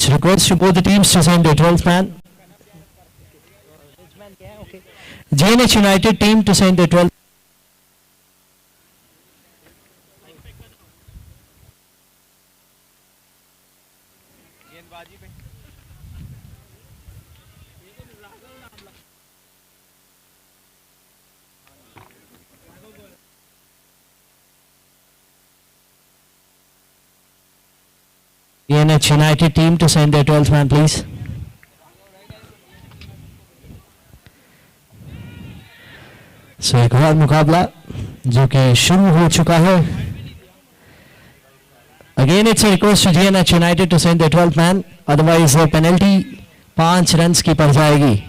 request to both the teams to send their 12th man. JNH United team to send their 12th. JNH United team to send their 12th man, please. So एक और मुकाबला जो कि शुरू हो चुका है. Again it's a request to JNH United to send their 12th man, otherwise the penalty 5 runs की पड़ जाएगी.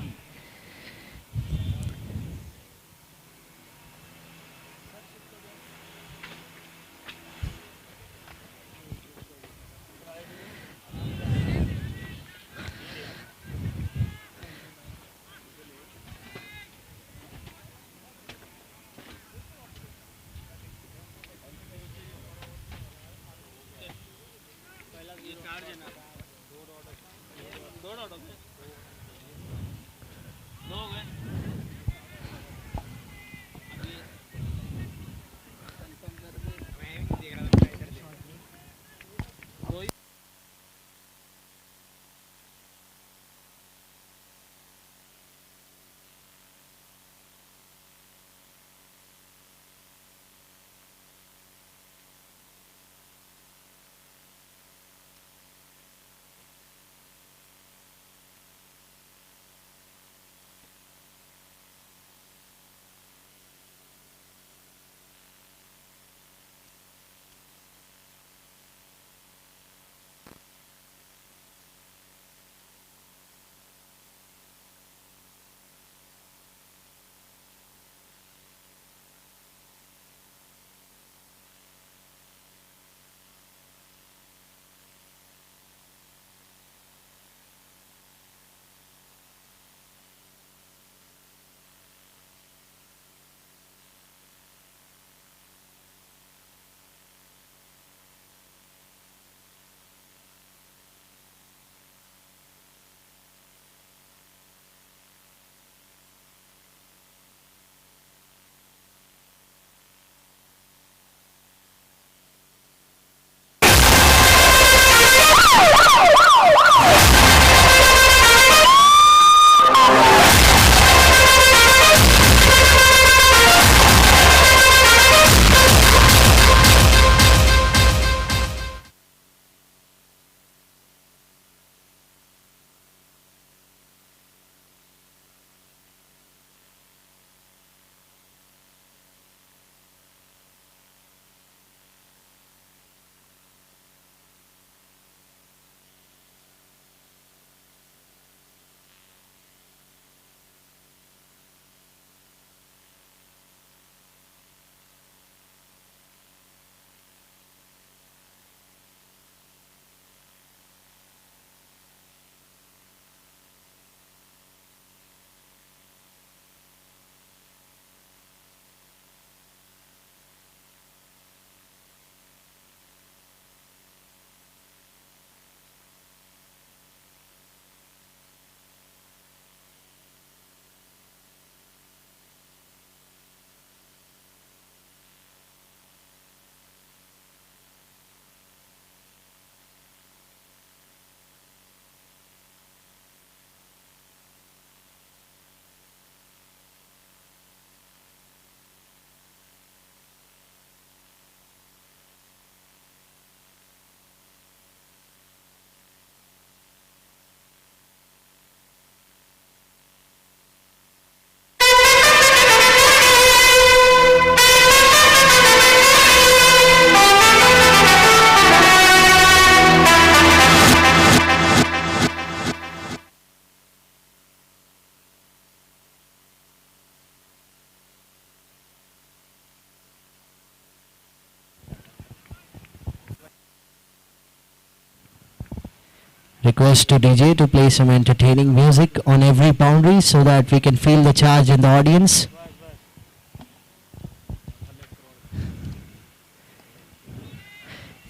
Request to DJ to play some entertaining music on every boundary so that we can feel the charge in the audience.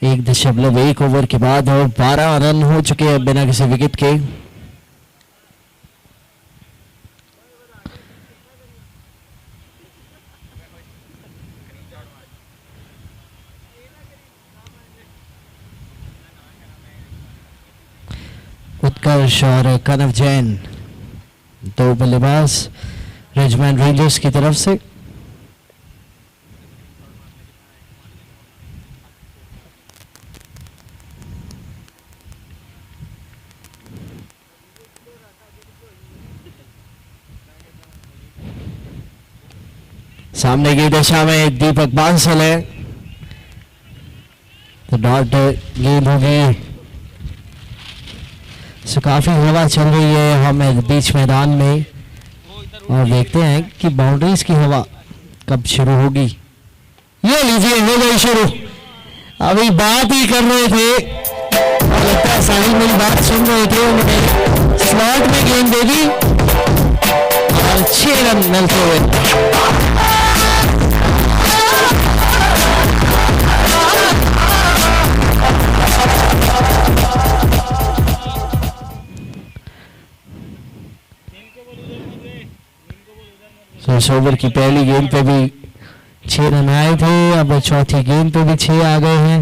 1.1 over के बाद और 12 run हो चुके हैं बिना किसी विकेट के। उत्कर्ष और कनव जैन दो बल्लेबाज रेजिमेंट रेंजर्स की तरफ से। सामने की दिशा में दीपक बांसल है तो डॉट गेंद होगी। सो काफी हवा चल रही है हमें बीच मैदान में और देखते हैं कि बाउंड्रीज की हवा कब शुरू होगी। ये लीजिए हो गई शुरू। अभी बात ही कर रहे थे और लगता है साहिल मेरी बात सुन रहे थे, उन्होंने स्लॉट में गेंद दे दी और 6 रन मिलते हुए। इस ओवर की पहली गेंद पे भी 6 रन आए थे, अब चौथी गेंद पे भी 6 आ गए हैं।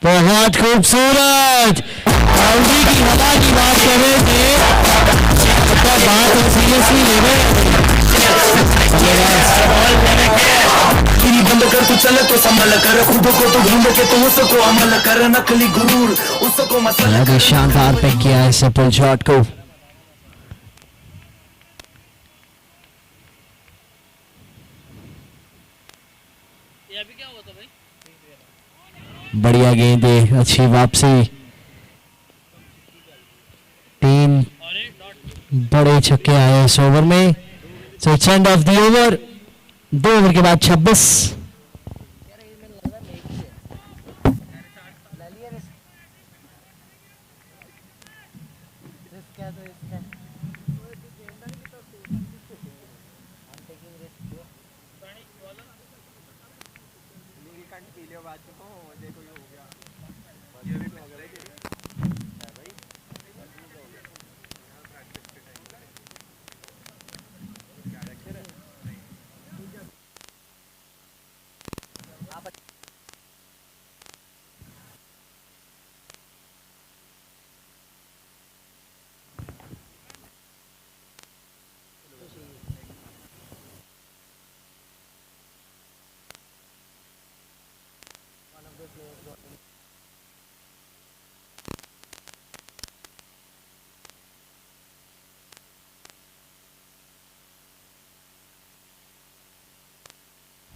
बहुत खूबसूरत बाउंड्री की हवा की बात कर रहे थे, बात सीरियसली ले रहे बंद कर तू चले तो संभल कर खुद को तो ढूंढ के तो उसको अमल कर नकली गुरूर उसको मसला। शानदार पे किया है सफल शॉट को। ये अभी क्या हुआ था भाई? बढ़िया गेंद है, अच्छी वापसी, 3 बड़े छक्के आए इस ओवर में। So and of the over, 2 over के बाद 26।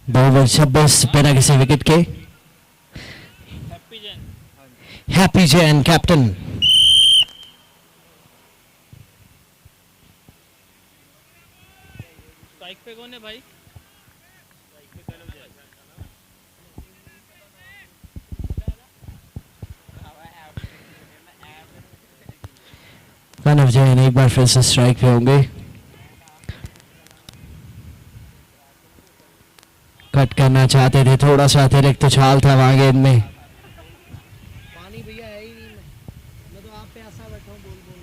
दो ओवर 26 बिना किसी विकेट के। Happy Jain captain. स्ट्राइक पे कौन है भाई? कनव जैन एक बार फिर से स्ट्राइक पे होंगे। कट करना चाहते थे, थोड़ा सा अतिरिक्त उछाल था वहां गेंद में। पानी भैया है ही नहीं, मैं तो आप पे ऐसा बैठा हूं बोल बोल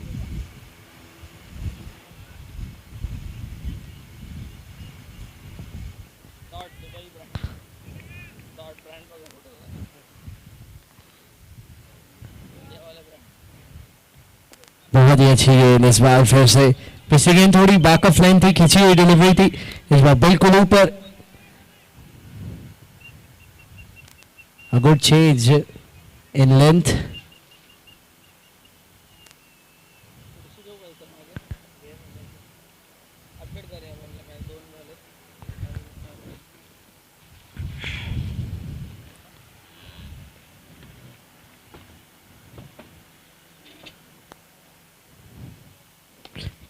बहुत ही अच्छी गेंद इस बार फिर से। पिछली गेंद थोड़ी बैक ऑफ लाइन थी, खींची हुई डिलीवरी थी, इस बार बिल्कुल ऊपर। A good change in length.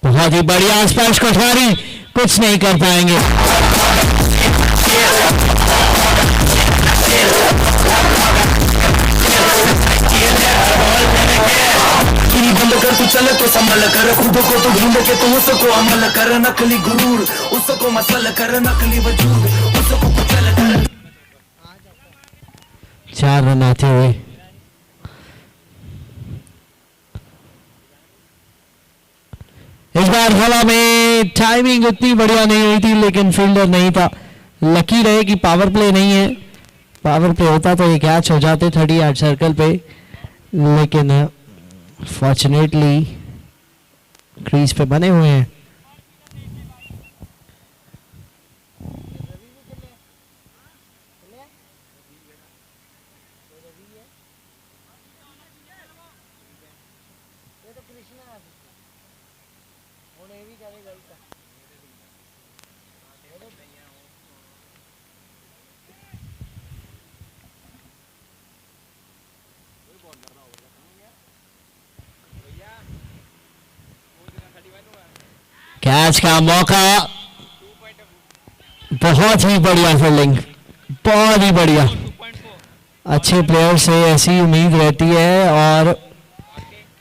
बहुत ही बढ़िया स्पर्श कोठारी, कुछ नहीं कर पाएंगे। बंद कर तू चले तो संभल अमल कर, खुद को तो ढूंढ के तुम उसको अमल कर, नकली गुरूर उसको मसल कर, नकली वजूद उसको कुचल कर। 4 रन आते हुए इस बार हवा में टाइमिंग उतनी बढ़िया नहीं हुई थी, लेकिन फील्डर नहीं था। लकी रहे कि पावर प्ले नहीं है, पावर प्ले होता तो ये कैच हो जाते 30 यार्ड सर्कल पे, लेकिन फॉर्चुनेटली क्रीज पे बने हुए हैं। कैच का मौका, बहुत ही बढ़िया फील्डिंग, बहुत ही बढ़िया। अच्छे प्लेयर से ऐसी उम्मीद रहती है और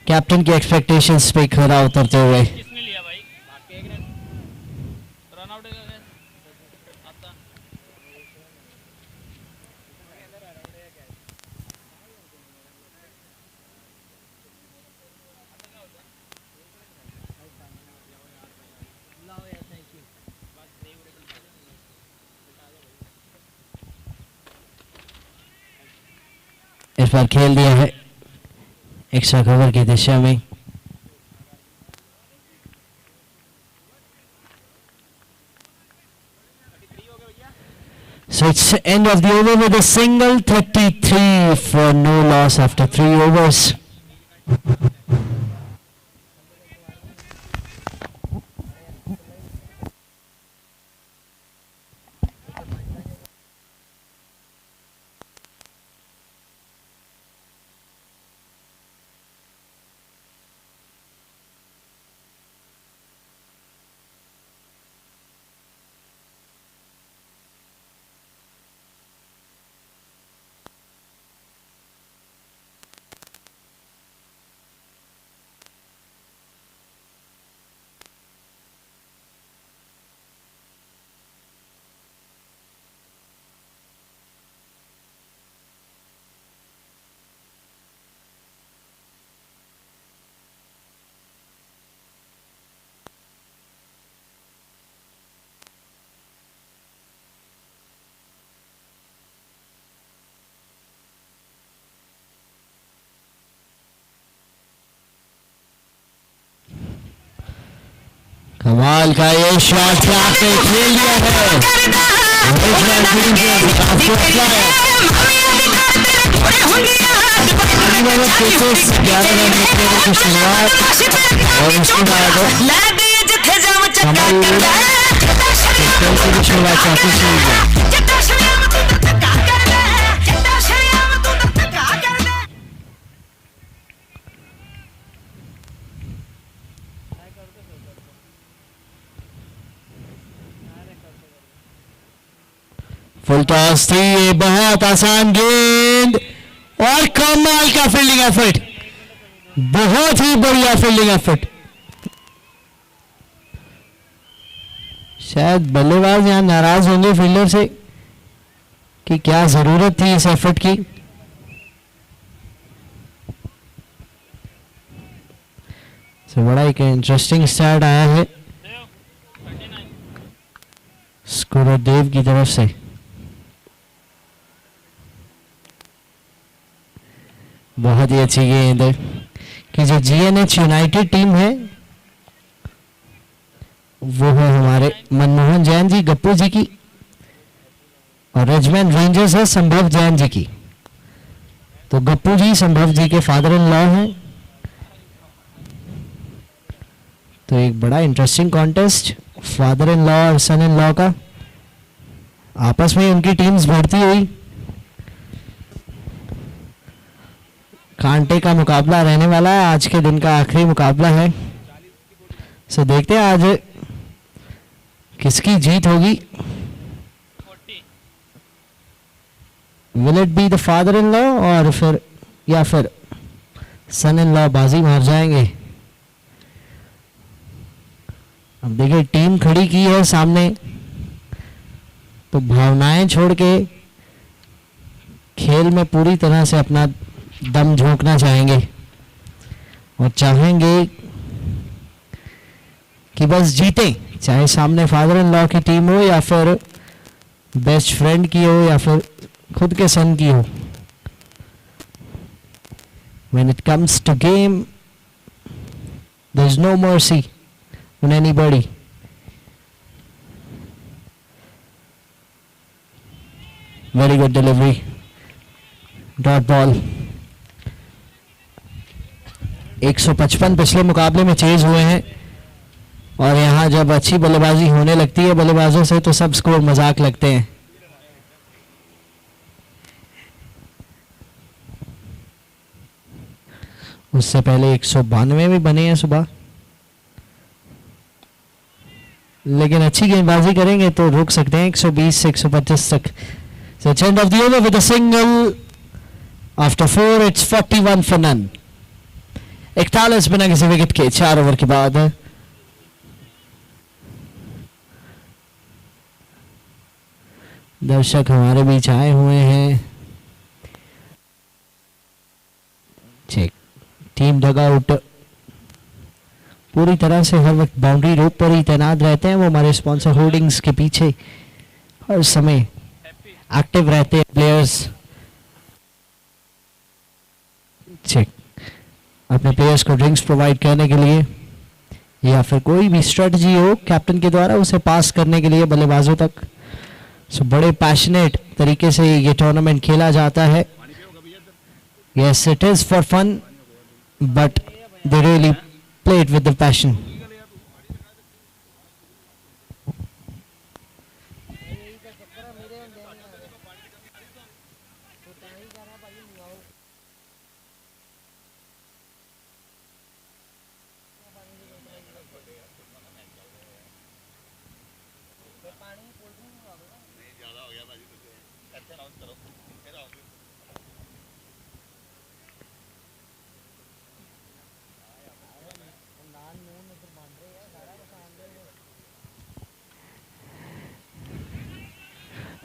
कैप्टन की एक्सपेक्टेशंस पे खरा उतरते हुए इस बार खेल दिया है एक्स्ट्रा कवर की दिशा में। So it's end of the over with a single, 33 for no loss after 3 overs. कमाल का ये शॉट आपने खेल लिया है। शुरुआत और उसके बाद शुरुआत चाहती थी। फुल टॉस थी, ये बहुत आसान गेंद और कमाल का फील्डिंग एफर्ट, बहुत ही बढ़िया फील्डिंग एफर्ट। शायद बल्लेबाज यहां नाराज होंगे फील्डर से कि क्या जरूरत थी इस एफर्ट की। तो बड़ा एक इंटरेस्टिंग स्टार्ट आया है स्कोरर देव की तरफ से। बहुत ही अच्छी गेंद कि जो जीएनएच यूनाइटेड टीम है वो है हमारे मनमोहन जैन जी गप्पू जी की, और रेजिमेंट रेंजर्स है संभव जैन जी की। तो गप्पू जी संभव जी के फादर इन लॉ हैं। तो एक बड़ा interesting contest father in law और सन इन लॉ का, आपस में उनकी टीम्स भिड़ती हुई कांटे का मुकाबला रहने वाला है। आज के दिन का आखिरी मुकाबला है। सो देखते हैं आज किसकी जीत होगी। Will it be the father in law और फिर या फिर सन इन लॉ बाजी मार जाएंगे। अब देखिए टीम खड़ी की है सामने, तो भावनाएं छोड़ के खेल में पूरी तरह से अपना दम झोंकना चाहेंगे और चाहेंगे कि बस जीते, चाहे सामने फादर इन लॉ की टीम हो या फिर बेस्ट फ्रेंड की हो या फिर खुद के सन की हो. When it comes to game, there's no mercy on anybody. Very good delivery. Dot ball. 155 पिछले मुकाबले में चेज हुए हैं और यहाँ जब अच्छी बल्लेबाजी होने लगती है बल्लेबाजों से तो सब स्कोर मजाक लगते हैं. उससे पहले 192 भी बने हैं सुबह, लेकिन अच्छी गेंदबाजी करेंगे तो रुक सकते हैं 120 से 125 तक. So it's end of the over with a single. After 4 it's 41 for none. 41 बिना किसी विकेट के 4 ओवर के बाद. दर्शक हमारे बीच आए हुए हैं. चेक टीम डगआउट पूरी तरह से हर वक्त बाउंड्री रोप पर ही तैनात रहते हैं. वो हमारे स्पॉन्सर होर्डिंग्स के पीछे हर समय एक्टिव रहते हैं प्लेयर्स. चेक अपने प्लेयर्स को ड्रिंक्स प्रोवाइड करने के लिए या फिर कोई भी स्ट्रेटजी हो कैप्टन के द्वारा उसे पास करने के लिए बल्लेबाजों तक. सो बड़े पैशनेट तरीके से ये टूर्नामेंट खेला जाता है. Yes it is for fun but they really play it with the passion.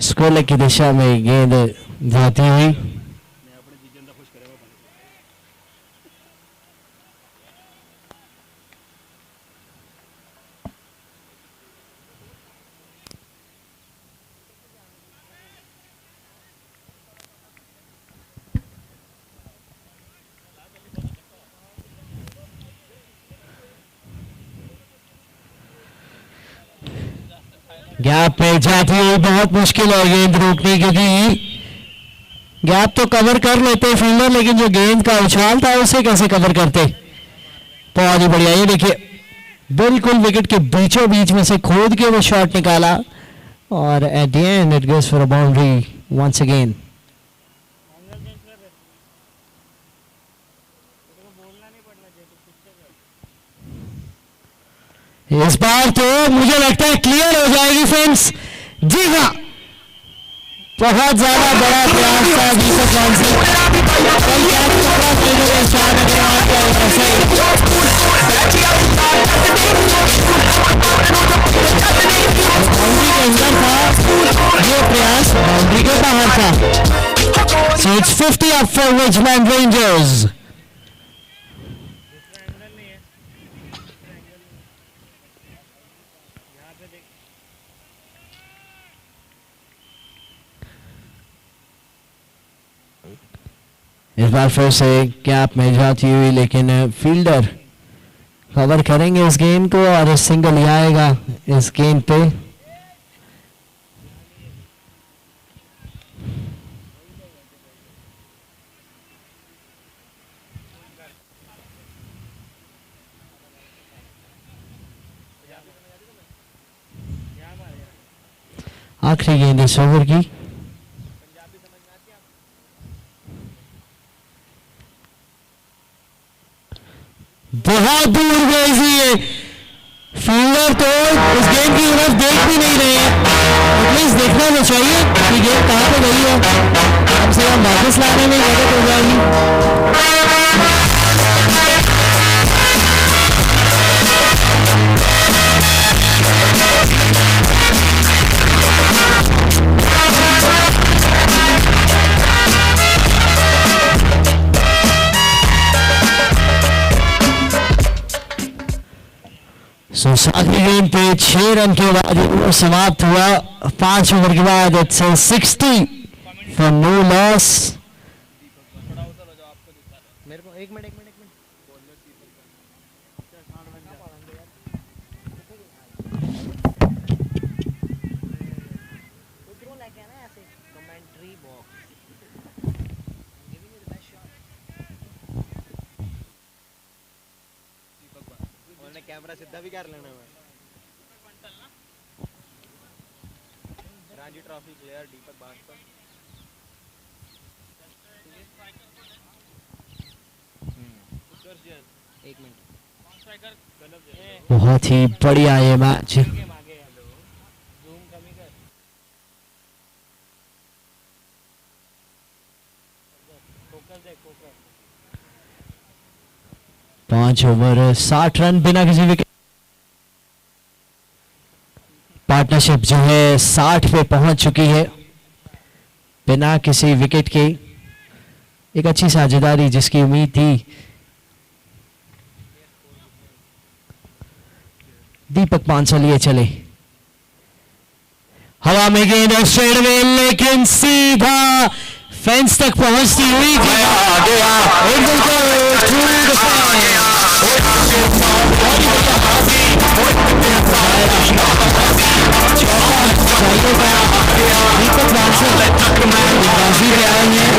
Score की दिशा में गेंद जाती हुई गैप पे जाती हुई बहुत मुश्किल है गेंद रोकने, क्योंकि गैप तो कवर कर लेते फील्डर, लेकिन जो गेंद का उछाल था उसे कैसे कवर करते. बहुत ही बढ़िया. ये देखिए बिल्कुल विकेट के बीचों बीच में से खोद के वो शॉट निकाला और at the end it goes for a boundary once again. इस बार तो मुझे लगता है क्लियर हो जाएगी फ्रेंड्स. जी हाँ, बहुत ज्यादा बड़ा प्रयास था दीपक वांसी. बाउंड्री के अंदर था ये प्रयास, बाउंड्री के बाहर था. सो it's 50 up for Richmond rangers. इस बार फिर से कैप में जाती हुई, लेकिन फील्डर कवर करेंगे इस गेंद को और सिंगल ही आएगा इस गेंद पे. आखिरी गेंद इस ओवर की. बहुत दूर गई है फील्डर, तो इस गेंद की तरफ देख भी नहीं रहे हैं. एटलीस्ट देखना तो चाहिए कि गेंद कहां पे गई है, कम से कम वापस लाने में मदद हो जाएगी. उस आखिरी गेंद पे 6 रन के बाद ओवर समाप्त हुआ। 5 ओवर के बाद इट्स 60 फॉर नो लॉस। मेरे को एक मिनट कमेंट्री बॉक्स कैमरा सीधा भी कर लेना। मैं रणजी ट्रॉफी प्लेयर दीपक बांसकर। एक मिनट बहुत ही बढ़िया ये मैच। जूम कमी कर। 5 ओवर 60 रन बिना किसी विकेट। पार्टनरशिप जो है 60 पे पहुंच चुकी है बिना किसी विकेट के। एक अच्छी साझेदारी जिसकी उम्मीद थी। दीपक पांचा लिए चले, हवा में गेंद और स्ट्रेट में, लेकिन सीधा फेंस तक पहुंचती हुई एकदम दीपक बाजी पे आए हैं।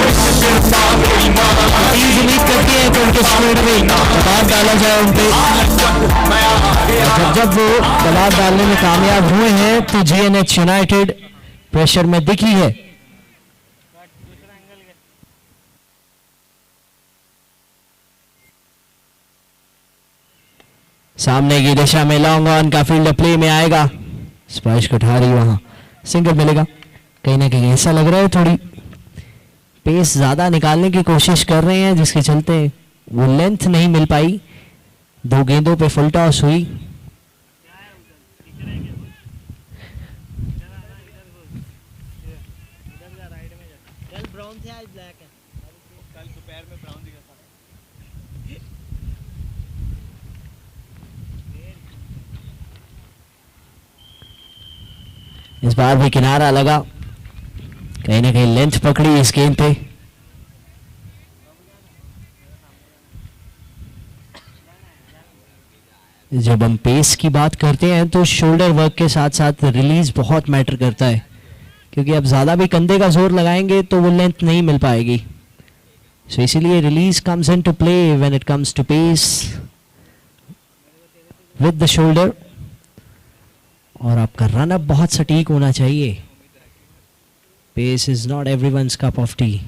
टीम उम्मीद करती है कि उनके स्ट्रेट में दबाव डाला जाए उन पे। जब वो दबाव डालने में कामयाब हुए हैं तो जीएनएच यूनाइटेड प्रेशर में दिखी है। सामने की दिशा में लॉन्ग ऑन का फील्ड प्ले में आएगा। स्पर्श कोठारी वहां सिंगल मिलेगा। कहीं ना कहीं ऐसा लग रहा है थोड़ी पेस ज्यादा निकालने की कोशिश कर रहे हैं, जिसके चलते वो लेंथ नहीं मिल पाई। 2 गेंदों पे फुल टॉस हुई। ब्राउन थे आज ब्लैक है। कल दोपहर में ब्राउन दिखा था। इस बार भी किनारा लगा, कहीं ना कहीं लेंथ पकड़ी इस गेंद पे। जब हम पेस की बात करते हैं तो शोल्डर वर्क के साथ साथ रिलीज बहुत मैटर करता है, क्योंकि अब ज़्यादा भी कंधे का जोर लगाएंगे तो वो लेंथ नहीं मिल पाएगी। सो इसीलिए release comes into play when it comes to pace with the shoulder. और आपका रन अप बहुत सटीक होना चाहिए। Pace is not everyone's cup of tea.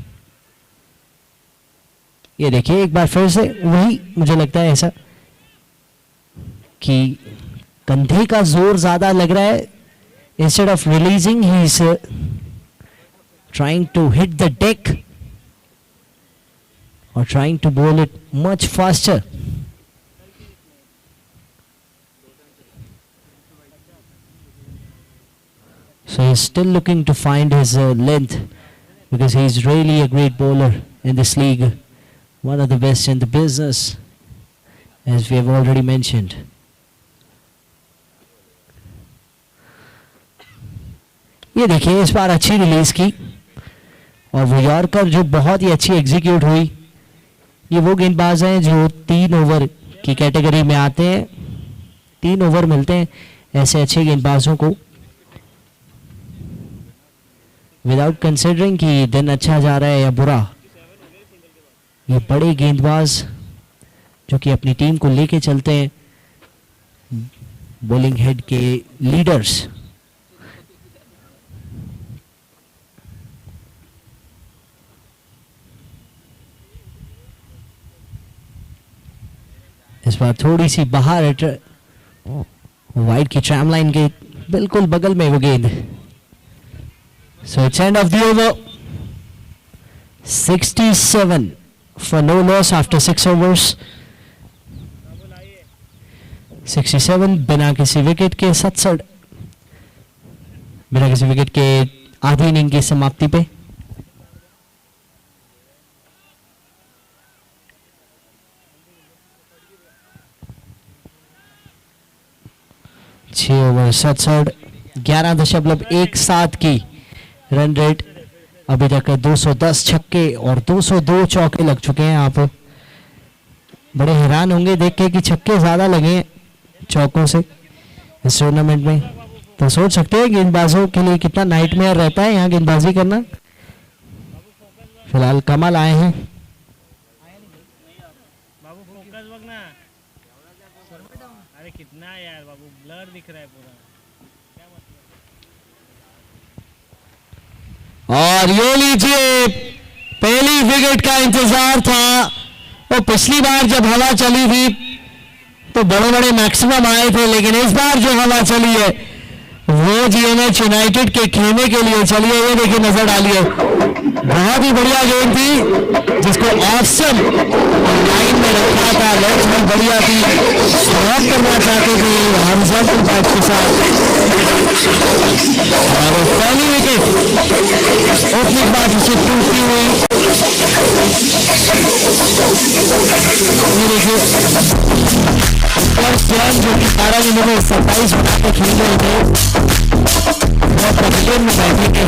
ये देखिए एक बार फिर से वही मुझे लगता है ऐसा कि कंधे का जोर ज्यादा लग रहा है। Instead of releasing he is trying to hit the deck और trying to bowl it much faster. So he's still looking to find his length, because he's really a great bowler in this league, one of the best in the business, as we have already mentioned. ये देखिए इस बार अच्छी release की और वो yorker जो बहुत ही अच्छी एग्जीक्यूट हुई। ये वो गेंदबाज हैं जो 3 ओवर की कैटेगरी में आते हैं। 3 ओवर मिलते हैं ऐसे अच्छे गेंदबाजों को, विदाउट कंसिडरिंग कि दिन अच्छा जा रहा है या बुरा। ये बड़े गेंदबाज जो कि अपनी टीम को लेके चलते हैं, बॉलिंग हेड के लीडर्स। इस बार थोड़ी सी बाहर वाइड की ट्रैम लाइन के बिल्कुल बगल में वो गेंद। So it's end of the over. 67 for no loss after 6 overs. 67 बिना किसी विकेट के 67 बिना किसी विकेट के आधी इनिंग की समाप्ति पे। 6 ओवर 67, 11.17 की रन रेट। अभी तक 210 छक्के और 202 चौके लग चुके हैं। आप बड़े हैरान होंगे देख के कि छक्के ज्यादा लगे हैं चौकों से इस टूर्नामेंट में। तो सोच सकते हैं गेंदबाजों के लिए कितना नाइटमेयर रहता है यहाँ गेंदबाजी करना। फिलहाल कमल आए हैं। बाबू फोकस बघ ना, अरे कितना है यार बाबू, ब्लर दिख रहा है पूरा। और ये लीजिए, पहली विकेट का इंतजार था। वो पिछली बार जब हवा चली थी तो बड़े बड़े मैक्सिमम आए थे, लेकिन इस बार जो हवा चली है वो जीएमएच यूनाइटेड के खेमे के लिए चली है। ये देखिए नजर डालिए, बहुत ही बढ़िया गेंद थी जिसको ऑसम लाइन में रखा था। लेफ्ट में बढ़िया थी, स्टॉप करना चाहते थे हमजा की बैट के साथ। और पहली विकेट ओपनिंग बात उसे टूटती हुई। ये देखिए जो कि 12 गेंदों में 27 बना के खेल रहे थे, वो पवेलियन में बैठे थे।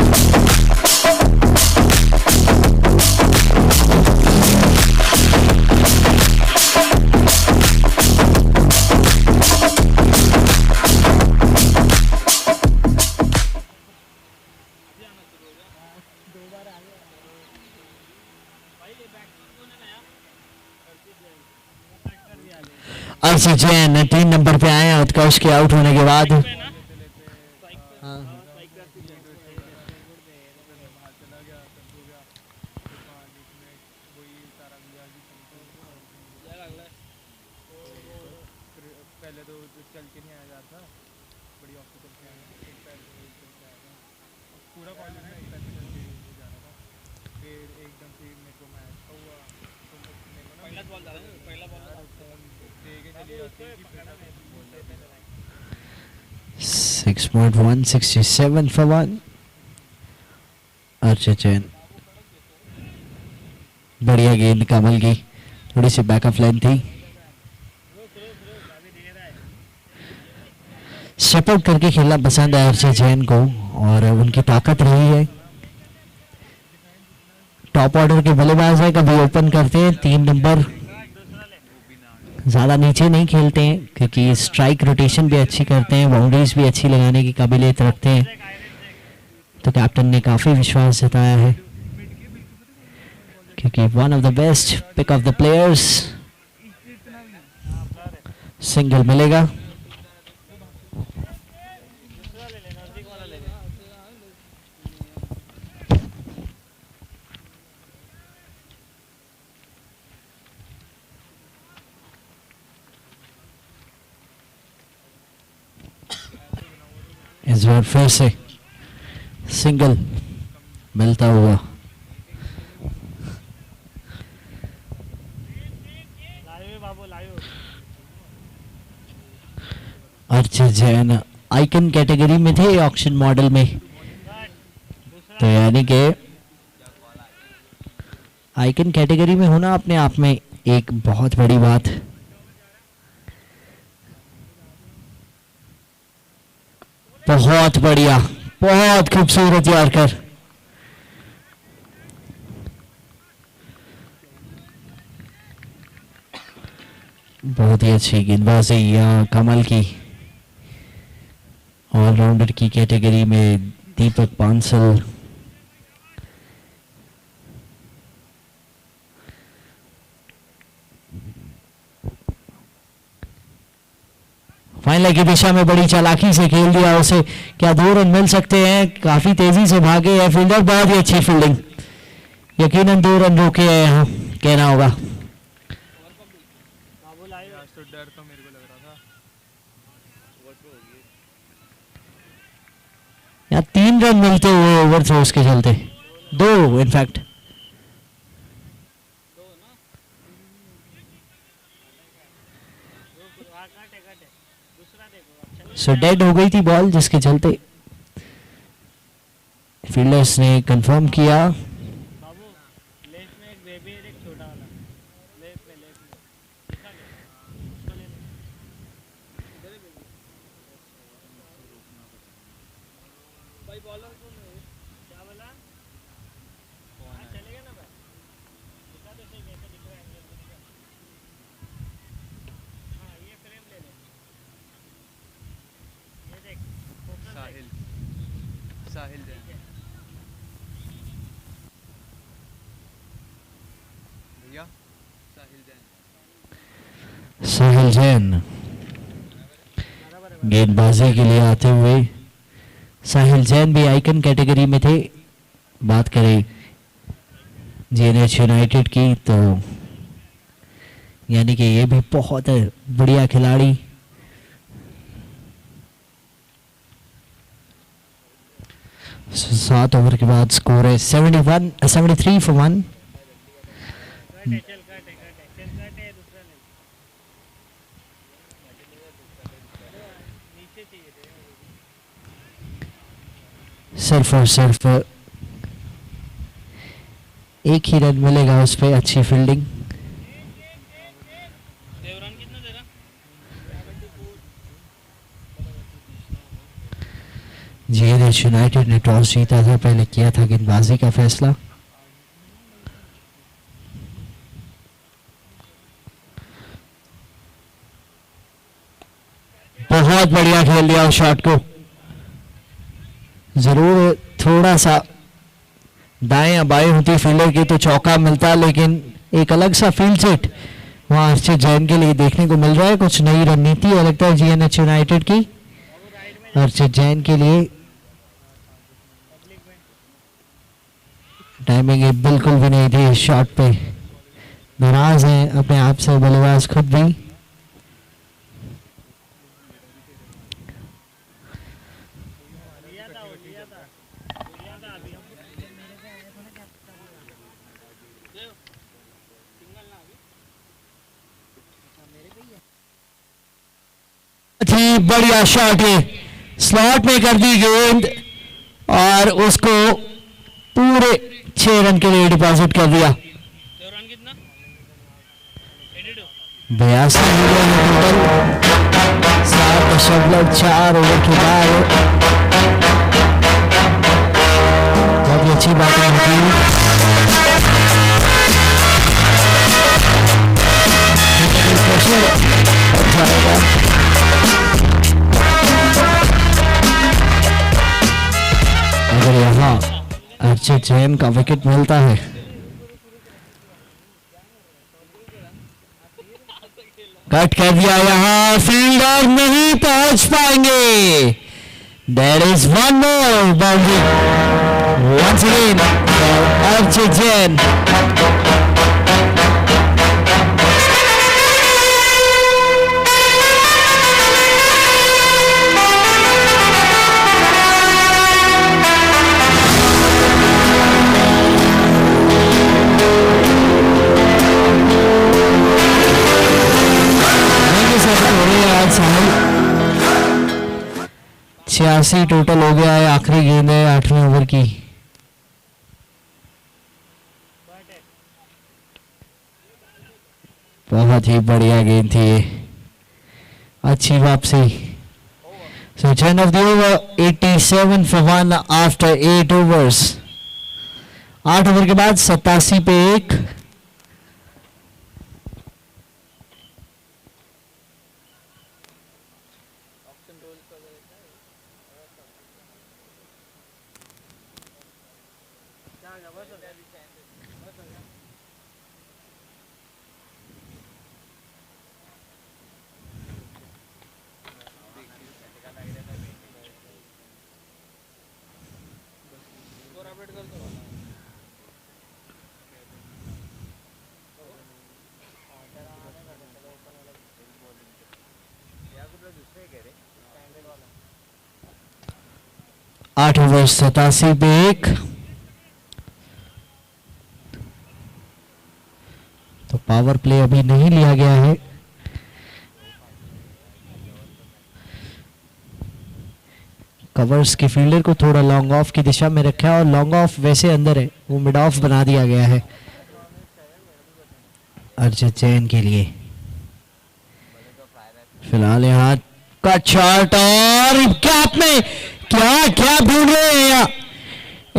अर्षित जैन 3 नंबर पे आए हैं उत्कर्ष के आउट होने के बाद। Six point 167 for one. Arshit Jain, बढ़िया गेंद कमल की, थोड़ी सी बैकअप लाइन थी। सपोर्ट करके खेलना पसंद है अर्षित जैन को और उनकी ताकत रही है। टॉप ऑर्डर के बल्लेबाज है, कभी ओपन करते हैं 3 नंबर, ज़्यादा नीचे नहीं खेलते हैं क्योंकि स्ट्राइक रोटेशन भी अच्छी करते हैं, बाउंड्रीज भी अच्छी लगाने की काबिलियत रखते हैं। तो कैप्टन ने काफ़ी विश्वास जताया है क्योंकि one of the best pick of the players. Single मिलेगा। इस बार फिर से सिंगल मिलता हुआ। अर्षित जैन आइकन कैटेगरी में थे ऑक्शन मॉडल में, तो यानी कि आइकन कैटेगरी में होना अपने आप में एक बहुत बड़ी बात। बहुत बढ़िया, बहुत खूबसूरत यारकर। बहुत ही अच्छी गेंदबाजी यहाँ कमल की। ऑलराउंडर की कैटेगरी में दीपक बांसल। फाइनल की दिशा में बड़ी चालाकी से खेल दिया उसे। क्या 2 रन मिल सकते हैं? काफी तेजी से भागे है फील्डर, बहुत ही अच्छी फील्डिंग। यकीनन 2 रन रोके हैं यहाँ, कहना होगा। डर तो मेरे को लग रहा था। यहाँ 3 रन मिलते हुए ओवर थ्रोस के चलते, 2 इनफैक्ट। सो डेड हो गई थी बॉल, जिसके चलते फील्डर्स ने कंफर्म किया। बाबू लेफ्ट में एक बेबी है, एक छोटा वाला लेफ्ट में साहिल जैन भैया, साहिल जैन। साहिल जैन गेंदबाजी के लिए आते हुए, साहिल जैन भी आइकन कैटेगरी में थे। बात करें जीएनएच यूनाइटेड की तो यानी कि ये भी बहुत बढ़िया खिलाड़ी। सात ओवर के बाद स्कोर है 73 for 1। सिर्फ और सिर्फ एक ही रन मिलेगा उस पे, अच्छी फील्डिंग। जीएनएच यूनाइटेड ने टॉस जीता था, पहले किया था गेंदबाजी का फैसला। बहुत बढ़िया खेल दिया उस शॉट को। जरूर थोड़ा सा दाएं या बाएं होती फील्डर की तो चौका मिलता, लेकिन एक अलग सा फील्ड सेट वहां अर्चित जैन के लिए देखने को मिल रहा है। कुछ नई रणनीति है लगता है जीएनएच यूनाइटेड की अर्चित जैन के लिए। टाइमिंग बिल्कुल भी नहीं थी इस शॉट पे। नाराज है अपने आप से बल्लेबाज खुद भी। बढ़िया शॉट है, स्लॉट में कर दी गेंद और उसको पूरे 6 रन के लिए डिपॉजिट कर दिया। 82 टोटल 7.4 ओवर के बाद। बहुत ही अच्छी बात है। अगर यहाँ अर्चित जैन का विकेट मिलता है कट कर दिया, यहाँ फील्डर नहीं पहुंच पाएंगे। There is one more boundary once again for Archit Jain. Sahil 86 total हो गया है। आखिरी गेंद है 8वें ओवर की। बहुत ही बढ़िया गेंद थी ये, अच्छी वापसी। सो turn off the over 87 for 1 after 8 overs। 8 over के बाद 87 पे 1। आठ ओवर 87 पे 1। तो पावर प्ले अभी नहीं लिया गया है। कवर्स के फील्डर को थोड़ा लॉन्ग ऑफ की दिशा में रखा है और लॉन्ग ऑफ वैसे अंदर है, वो मिड ऑफ बना दिया गया है अर्चित जैन के लिए। फिलहाल यहाँ कट शॉट और गैप में क्या क्या ढूंढ रहे हैं यहाँ।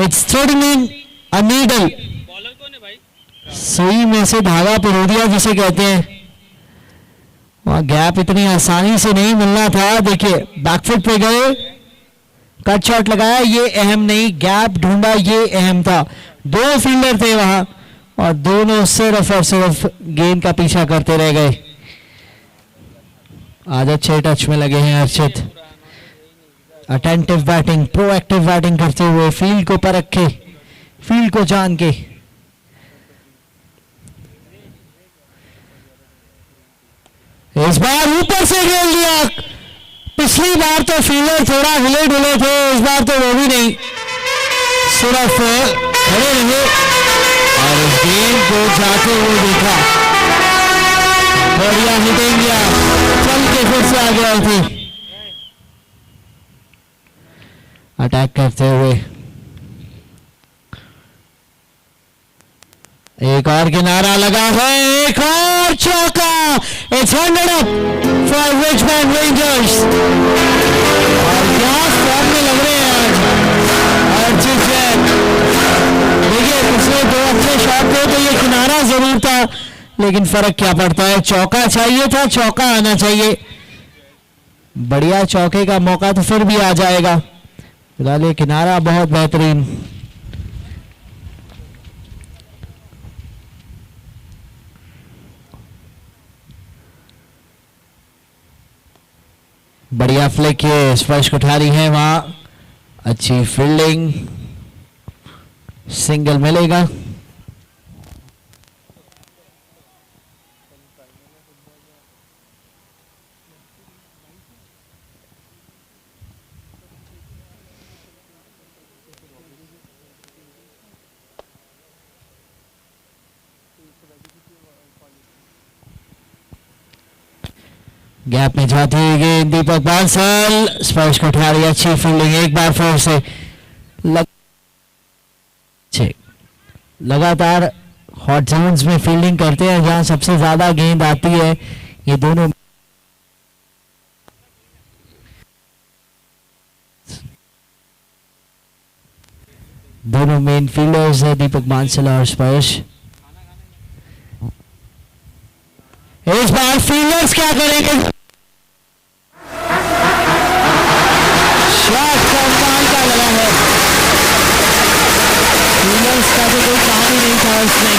It's throwing in a needle. Bowler कौन है भाई? सुई में से धागा पिरो दिया जिसे कहते हैं। वहां गैप इतनी आसानी से नहीं मिलना था। देखिए बैकफुट पे गए, कट शॉट लगाया, ये अहम नहीं, गैप ढूंढा, ये अहम था। दो फील्डर थे वहां और दोनों सिर्फ और सिर्फ गेंद का पीछा करते रह गए। आज अच्छे टच में लगे हैं Archit. Attentive batting, proactive batting करते हुए, फील्ड को परख के, फील्ड को जान के। इस बार ऊपर से खेल दिया। पिछली बार तो फील्डर थोड़ा हिले डुले थे, इस बार तो वो भी नहीं, सिर्फ खड़े रहे और इस गेंद को जाते हुए देखा। बढ़िया हिटिंग किया, चल के फिर से आ गया थे अटैक करते हुए। एक और किनारा लगा है, एक और चौका। It's 100 up for Richmond rangers. और क्या फॉर्म में लग रहे हैं आज अर्जित जैन। देखिए पिछले दो अच्छे शॉट थे तो ये किनारा जरूर था, लेकिन फर्क क्या पड़ता है, चौका चाहिए था, चौका आना चाहिए। बढ़िया चौके का मौका तो फिर भी आ जाएगा, फिलहाल ये किनारा बहुत बेहतरीन। बढ़िया फ्लिक, ये स्पर्श कोठारी है वहां, अच्छी फील्डिंग, सिंगल मिलेगा। गैप में जाती हुई गेंद, दीपक बांसल, स्पर्श कोठारी, अच्छी फील्डिंग, एक बार फिर से लगातार हॉट जोन्स में फील्डिंग करते हैं जहां सबसे ज्यादा गेंद आती है। ये दोनों मेन फील्डर्स है, दीपक बांसल और स्पर्श। इस बार फील्डर्स क्या करेंगे, शॉट कमाल का लगा है। फील्डर्स का तो कोई काम ही नहीं था उसमें।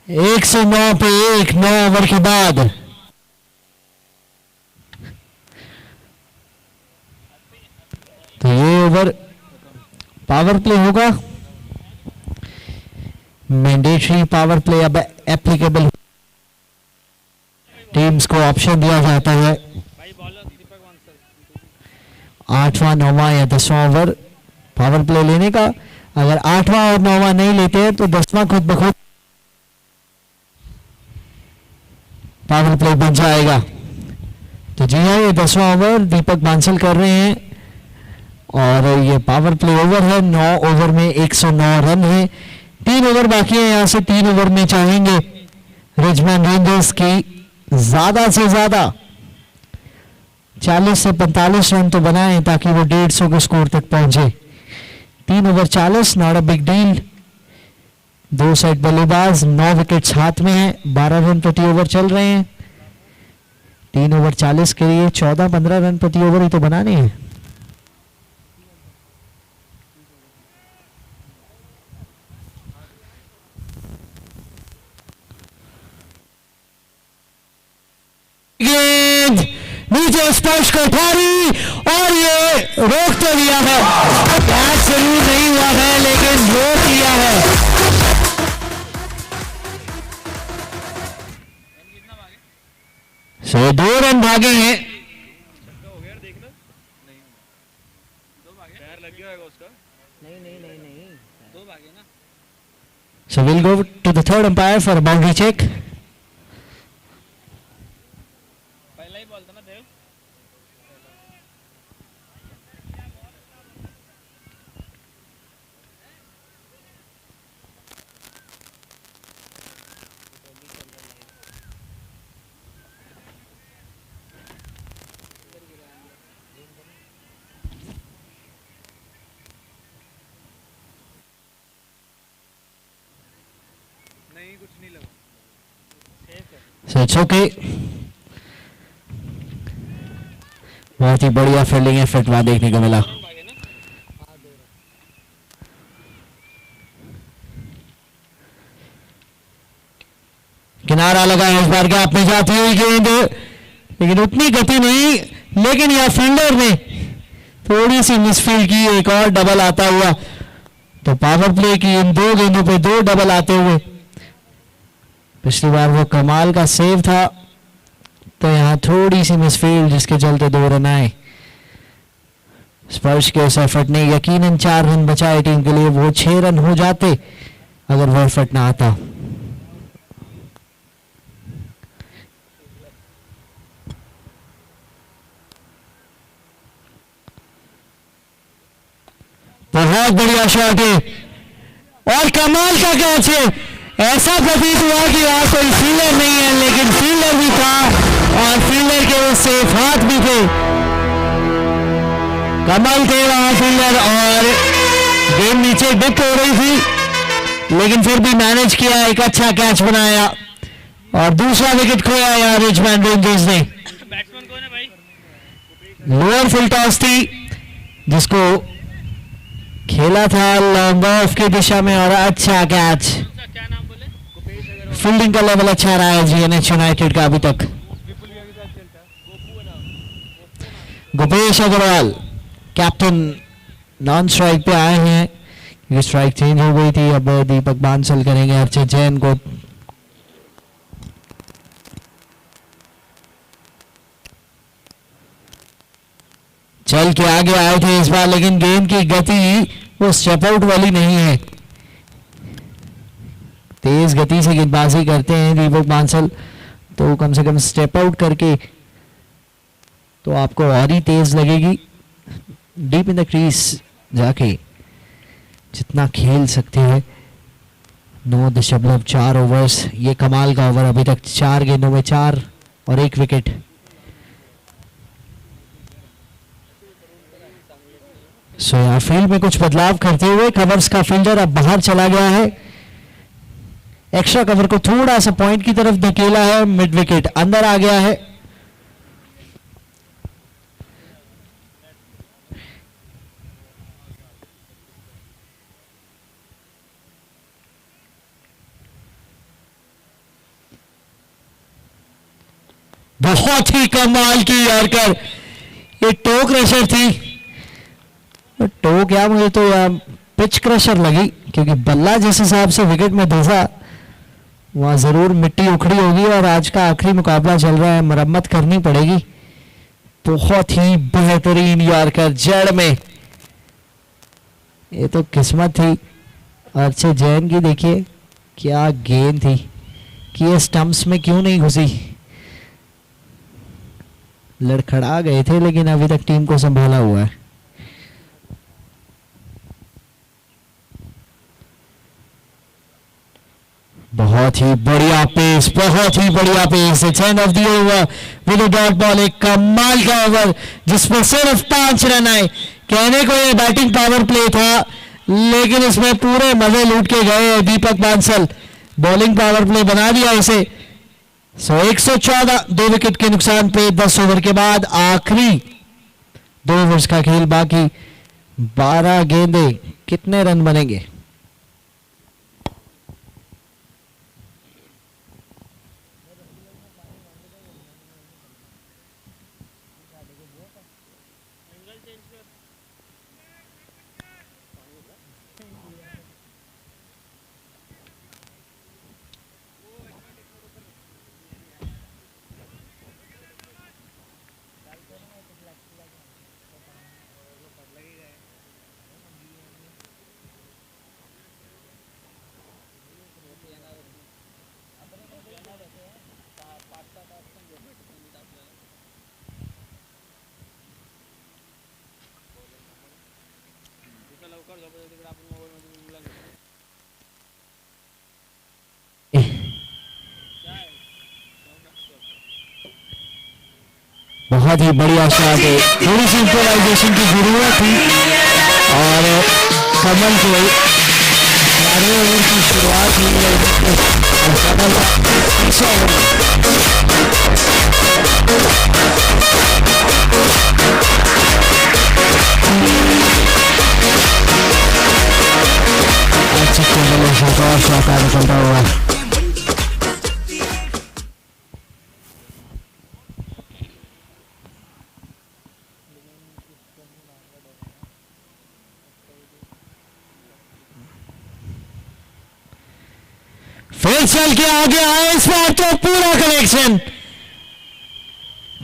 तो 109 पे 1, 9 ओवर के बाद। तो ये ओवर पावर प्ले होगा, मैंडेटरी पावर प्ले अब एप्लीकेबल, टीम्स को ऑप्शन दिया जाता है 8वां 9वां या 10वां ओवर पावर प्ले लेने का। अगर 8वां और 9वां नहीं लेते हैं तो 10वां खुद ब खुद पावर प्ले बन जाएगा। तो जी हाँ, ये 10वां ओवर दीपक बांसल कर रहे हैं और ये पावर प्ले ओवर है। 9 ओवर में 109 रन है, 3 ओवर बाकी है। यहां से 3 ओवर में चाहेंगे रिचमंड रेंजर्स की ज्यादा से ज्यादा 40 से 45 रन तो बनाएं ताकि वो 150 के स्कोर तक पहुंचे। 3 over 40, not a big deal. 2 set बल्लेबाज, 9 विकेट्स हाथ में है, 12 रन प्रति ओवर चल रहे हैं। 3 ओवर 40 के लिए 14-15 रन प्रति ओवर ही तो बनाने हैं। गेंद नीचे स्पर्श कोठारी और ये रोक तो लिया है, कैच जरूर नहीं हुआ है लेकिन रोक लिया है। सो 2 रन भागे हैं। So we'll go to the third umpire for a boundary check. पहला ही बॉल था ना देव। So it's okay. बहुत ही बढ़िया फील्डिंग एफर्ट वहां देखने को मिला. किनारा लगा है इस बार गैप में जाती हुई गेंद, लेकिन उतनी गति नहीं. लेकिन यह फील्डर ने थोड़ी सी मिसफील्ड की. एक और डबल आता हुआ. तो पावर प्ले की इन 2 गेंदों पे 2 डबल आते हुए. पिछली बार वो कमाल का सेव था, तो यहां थोड़ी सी मिसफील्ड जिसके चलते 2 रन आए. स्पर्श के उस एफर्ट ने यकीनन 4 रन बचाए टीम के लिए. वो 6 रन हो जाते अगर वो एफर्ट ना आता. बहुत बढ़िया शॉट है और कमाल का कैच है. ऐसा प्रतीत हुआ कि वहां कोई फील्डर नहीं है, लेकिन फील्डर भी था और फील्डर के सेफ हाथ भी थे. कमाल थे वहां फील्डर, और गेम नीचे डिप हो रही थी, लेकिन फिर भी मैनेज किया. एक अच्छा कैच बनाया और दूसरा विकेट खोया यार रिचमंड रेंजर्स ने. बैट्समैन कौन है भाई? लोअर फुल टॉस थी जिसको खेला था लॉन्ग ऑफ की दिशा में, और अच्छा कैच. क्या नाम बोले? फील्डिंग का लेवल अच्छा रहा है जीएनएच यूनाइटेड का अभी तक. Gopesh Agarwal captain non strike पे आए हैं. ये स्ट्राइक चेंज हो गई थी. अब दीपक बांसल करेंगे अर्चित जैन को. चल के आगे आए थे इस बार, लेकिन गेंद की गति वो स्टेप आउट वाली नहीं है. तेज गति से गेंदबाजी करते हैं दीपक बांसल, तो कम से कम स्टेप आउट करके तो आपको और ही तेज लगेगी. डीप इन द क्रीज जाके जितना खेल सकते हैं. 9.4 ओवर्स. ये कमाल का ओवर. अभी तक 4 गेंदों में 4 और 1 विकेट. सो यहाँ फील्ड में कुछ बदलाव करते हुए कवर्स का फील्डर अब बाहर चला गया है. एक्स्ट्रा कवर को थोड़ा सा पॉइंट की तरफ धकेला है. मिड विकेट अंदर आ गया है. बहुत ही कमाल की यारकर. ये टो क्रशर थी. टो क्या, मुझे तो यार पिच क्रशर लगी, क्योंकि बल्ला जिस हिसाब से विकेट में धंसा वहां जरूर मिट्टी उखड़ी होगी. और आज का आखिरी मुकाबला चल रहा है, मरम्मत करनी पड़ेगी. बहुत ही बेहतरीन यारकर जड़ में. ये तो किस्मत थी अर्चित जैन की. देखिए क्या गेंद थी कि ये स्टंप्स में क्यों नहीं घुसी. लड़खड़ा गए थे, लेकिन अभी तक टीम को संभाला हुआ है. बहुत ही बढ़िया पेस, बहुत ही बढ़िया pace. It's end of the over with a dot ball. एक कमाल का ओवर जिसमें सिर्फ 5 रन आए. कहने को ये बैटिंग पावर प्ले था, लेकिन इसमें पूरे मजे लूट के गए दीपक बांसल. बॉलिंग पावर प्ले बना दिया इसे. 114 2 विकेट के नुकसान पे 10 ओवर के बाद. आखिरी 2 ओवर्स का खेल बाकी. 12 गेंदे. कितने रन बनेंगे? बहुत ही बढ़िया शॉट है. थोड़ी सी इंप्रोवाइजेशन की जरूरत थी और कमल के 12वें ओवर की शुरुआत हुई है. अच्छी कॉम्बिनेशन का शॉट निकलता हुआ। फिर चल के आगे आए, इस बार तो पूरा कनेक्शन,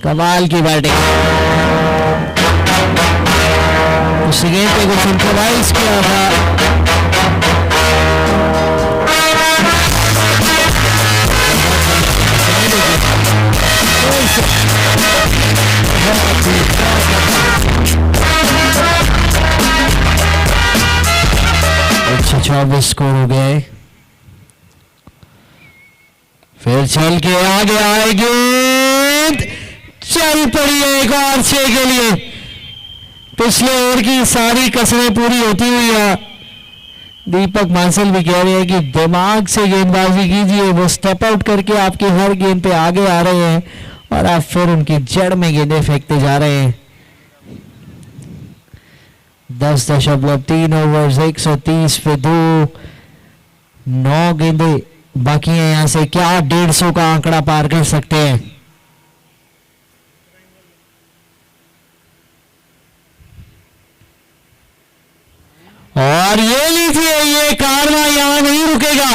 कमाल की बैटिंग। उस गेंद पे कुछ इम्प्रोवाइज किया था। अच्छा 24 स्कोर हो गए। फिर चल के आगे आए, गेंद चल पड़ी है एक और 6 के लिए। पिछले ओवर की सारी कसरें पूरी होती हुई है। दीपक मांसल भी कह रहे हैं कि दिमाग से गेंदबाजी कीजिए, वो स्टेप आउट करके आपके हर गेंद पे आगे आ रहे हैं और आप फिर उनकी जड़ में गेंदें फेंकते जा रहे हैं। 10.3 ओवर्स, 130 पे 2, 9 गेंदें बाकी है। यहां से क्या 150 का आंकड़ा पार कर सकते हैं? और ये लीजिए, ये कारवां यहां नहीं रुकेगा।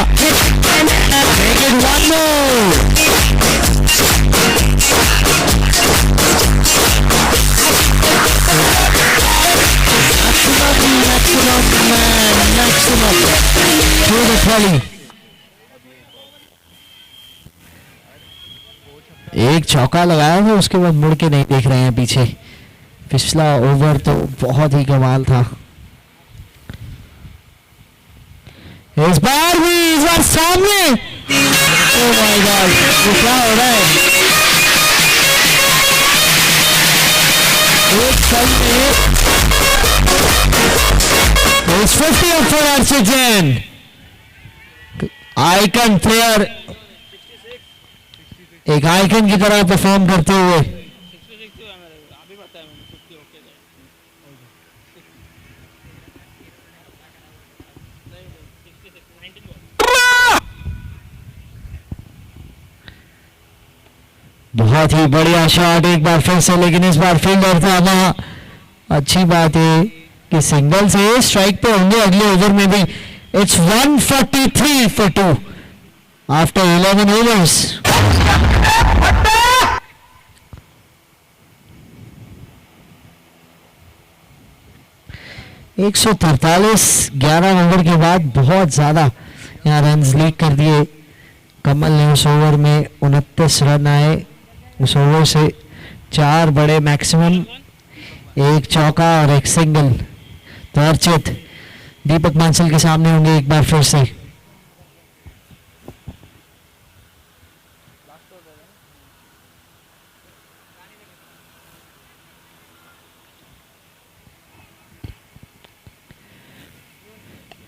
एक चौका लगाया था, उसके बाद मुड़ के नहीं देख रहे हैं पीछे। पिछला ओवर तो बहुत ही कमाल था। इस बार सामने, ओह माय गॉड, ये क्या हो रहा है? एक सामने, इस 50 of for Archit Jain, icon player, एक आइकन की तरह परफॉर्म करते हुए। बहुत ही बढ़िया शॉट एक बार फिर से, लेकिन इस बार फील्डर था वहां। अच्छी बात है कि सिंगल से स्ट्राइक पे होंगे अगले ओवर में भी। It's 143 for 2 after 11 overs। 143 11 over के बाद बहुत ज्यादा यहाँ रन्स लीड कर दिए कमल ने। उस ओवर में 29 रन आए। उस ओवर से 4 बड़े मैक्सिमम, एक चौका और एक सिंगल। तो अर्चित दीपक मांसल के सामने होंगे एक बार फिर से।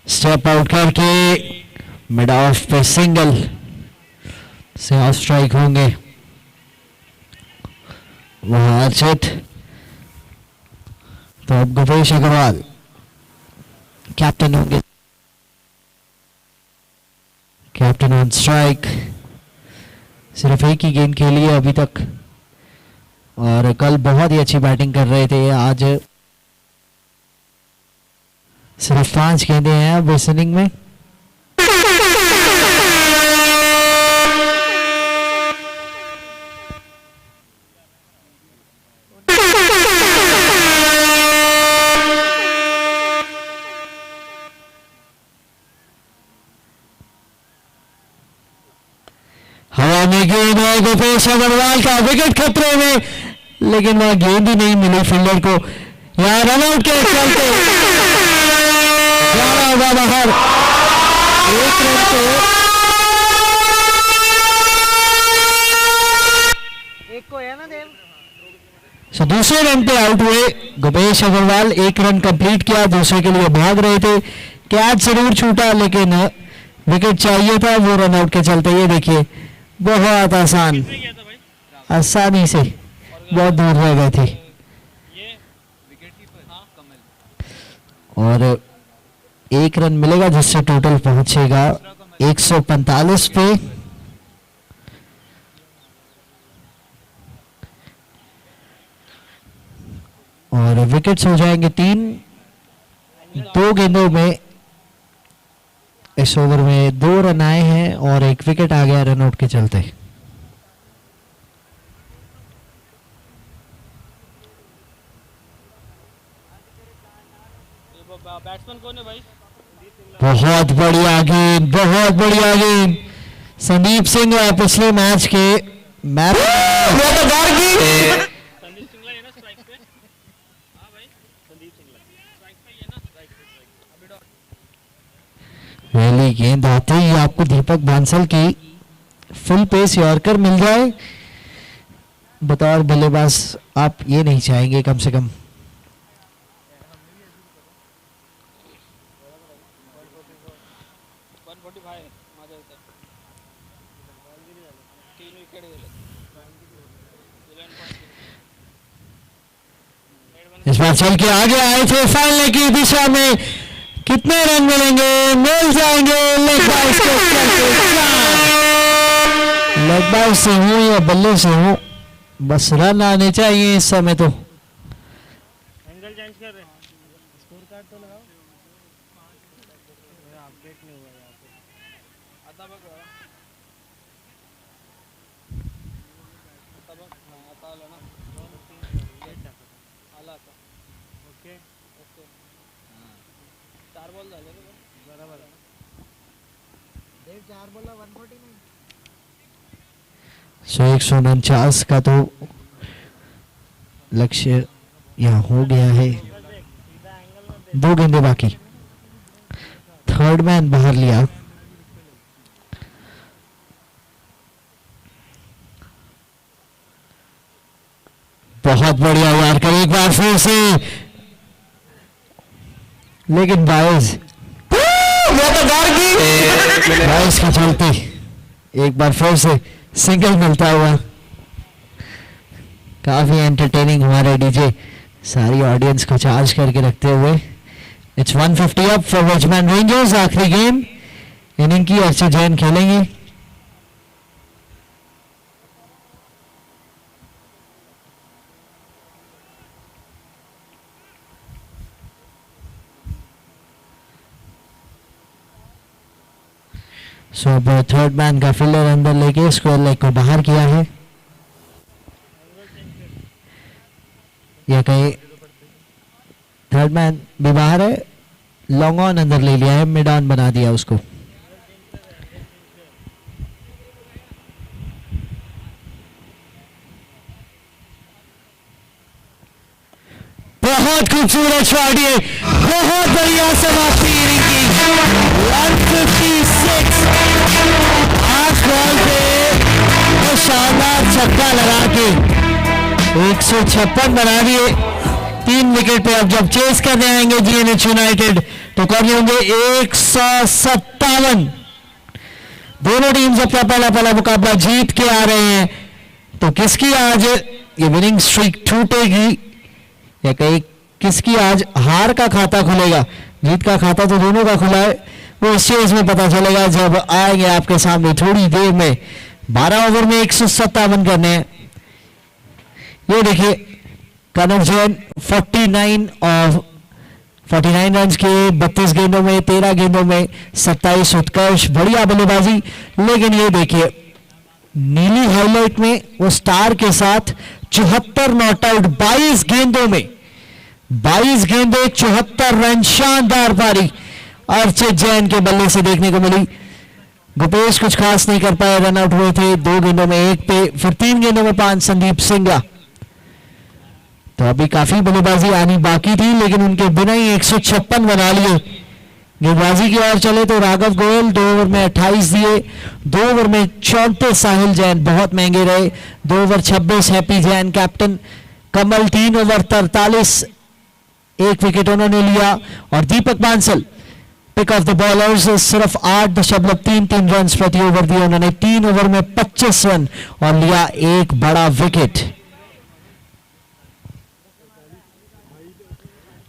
स्टेप आउट करके मिड ऑफ पे सिंगल से ऑफ स्ट्राइक होंगे वहां अर्चित। तो अब गुपेश अग्रवाल कैप्टन होंगे, कैप्टन ऑन स्ट्राइक। सिर्फ एक ही गेंद खेली है अभी तक और कल बहुत ही अच्छी बैटिंग कर रहे थे। आज सिर्फ 5 गेंदें हैं अब इस इनिंग में। हवा में गेंद है, गुपेश अग्रवाल का विकेट खतरे में, लेकिन वह गेंद ही नहीं मिली फील्डर को। यहाँ रन आउट के चलते जाना होगा बाहर। एक रन पे एक को है ना देव। दूसरे रन पे आउट हुए गुपेश अग्रवाल। 1 रन कंप्लीट किया, दूसरे के लिए भाग रहे थे। कैच जरूर छूटा लेकिन विकेट चाहिए था, वो रन आउट के चलते ये देखिए बहुत आसान, गया था भाई आसानी से बहुत दूर रह गए थे। ये विकेट कीपर हाँ कमल और एक रन मिलेगा जिससे टोटल पहुंचेगा 145 पे। और विकेट्स हो जाएंगे 3। 2 गेंदों में इस ओवर में 2 रन आए हैं और 1 विकेट आ गया रन आउट के चलते। बैट्समैन कौन है भाई बहुत बढ़िया गेंद, बहुत बढ़िया गेंद संदीप सिंह। पिछले मैच के मैच संदीप सिंगला है ना स्ट्राइक पे हाँ भाई संदीप सिंगला स्ट्राइक पे ही है ना स्ट्राइक पे अभी डॉट पहली गेंद आते ही आपको दीपक बांसल की फुल पेस यॉर्कर मिल जाए, बतौर बल्लेबाज आप ये नहीं चाहेंगे कम से कम। 145 माझ्या इथे 3 विकेट गेले इस बार चल के आगे आए थे फाइनल की दिशा में, कितने रन मिलेंगे, मिल जाएंगे लेग बाउंस के लेग बाउंस से हो या बल्ले से हो, बस रन आने चाहिए इस समय। तो एंगल चेंज कर रहे हैं स्कोर कार्ड तो लगाओ मेरा अपडेट नहीं हुआ यहाँ पे आता बघ आता आला ना 2 3 आला आता ओके ओके 4 बॉल झाले रे बरोबर देव 4 बॉल 149 149 का तो लक्ष्य यहाँ हो गया है। 2 गेंदे बाकी, थर्ड मैन बाहर लिया। बहुत बढ़िया यार कर एक बार फिर से, लेकिन बायस के चलते एक बार फिर से सिंगल मिलता हुआ। काफी एंटरटेनिंग हमारे डीजे सारी ऑडियंस को चार्ज करके रखते हुए। It's 150 up for watchman rangers. आखिरी गेम इनिंग की अर्षद जैन खेलेंगे। सो अब थर्ड मैन का फील्डर अंदर लेके स्क्वायर लेग को बाहर किया है, या कहीं थर्ड मैन भी बाहर है, लॉन्ग ऑन अंदर ले लिया है, मिड ऑन बना दिया उसको। बहुत खूबसूरत शॉट, ये बहुत बढ़िया समाप्ति इनिंग की। 156 आठ बॉल पे वो शानदार छक्का लगा के 156 बना दिए 3 विकेट पे। अब जब चेस करने आएंगे जीएनएच यूनाइटेड तो करने होंगे 157। दोनों टीम्स अपना पहला पहला मुकाबला जीत के आ रहे हैं, तो किसकी आज ये विनिंग स्ट्रीक टूटेगी या कहीं किसकी आज हार का खाता खुलेगा। जीत का खाता तो दोनों का खुला है, वो इस चीज में पता चलेगा जब आएंगे आपके सामने थोड़ी देर में। 12 ओवर में 157 करने हैं। ये देखिए कनर जैन 49 रन के 32 गेंदों में, 13 गेंदों में 27। उत्कर्ष बढ़िया बल्लेबाजी, लेकिन ये देखिए नीली हाईलाइट में वो स्टार के साथ 74 नॉट आउट 22 गेंदों में, 22 गेंदों 74 रन। शानदार पारी अर्षद जैन के बल्ले से देखने को मिली। गुपेश कुछ खास नहीं कर पाए, रन आउट हुए थे 2 गेंदों में 1 पे, फिर 3 गेंदों में 5 संदीप सिंगला। तो अभी काफी बल्लेबाजी आनी बाकी थी, लेकिन उनके बिना ही 156 बना लिए। गेंदबाजी की ओर चले तो राघव गोयल 2 ओवर में 28 दिए, 2 ओवर में 34 साहिल जैन बहुत महंगे रहे, 2 over 26 Happy Jain captain. Kamal 3 over 43 1 wicket उन्होंने लिया, और Deepak Bansal pick of the bowlers सिर्फ 8.33 रन प्रति ओवर दिए उन्होंने, 3 ओवर में 25 रन और लिया एक बड़ा विकेट।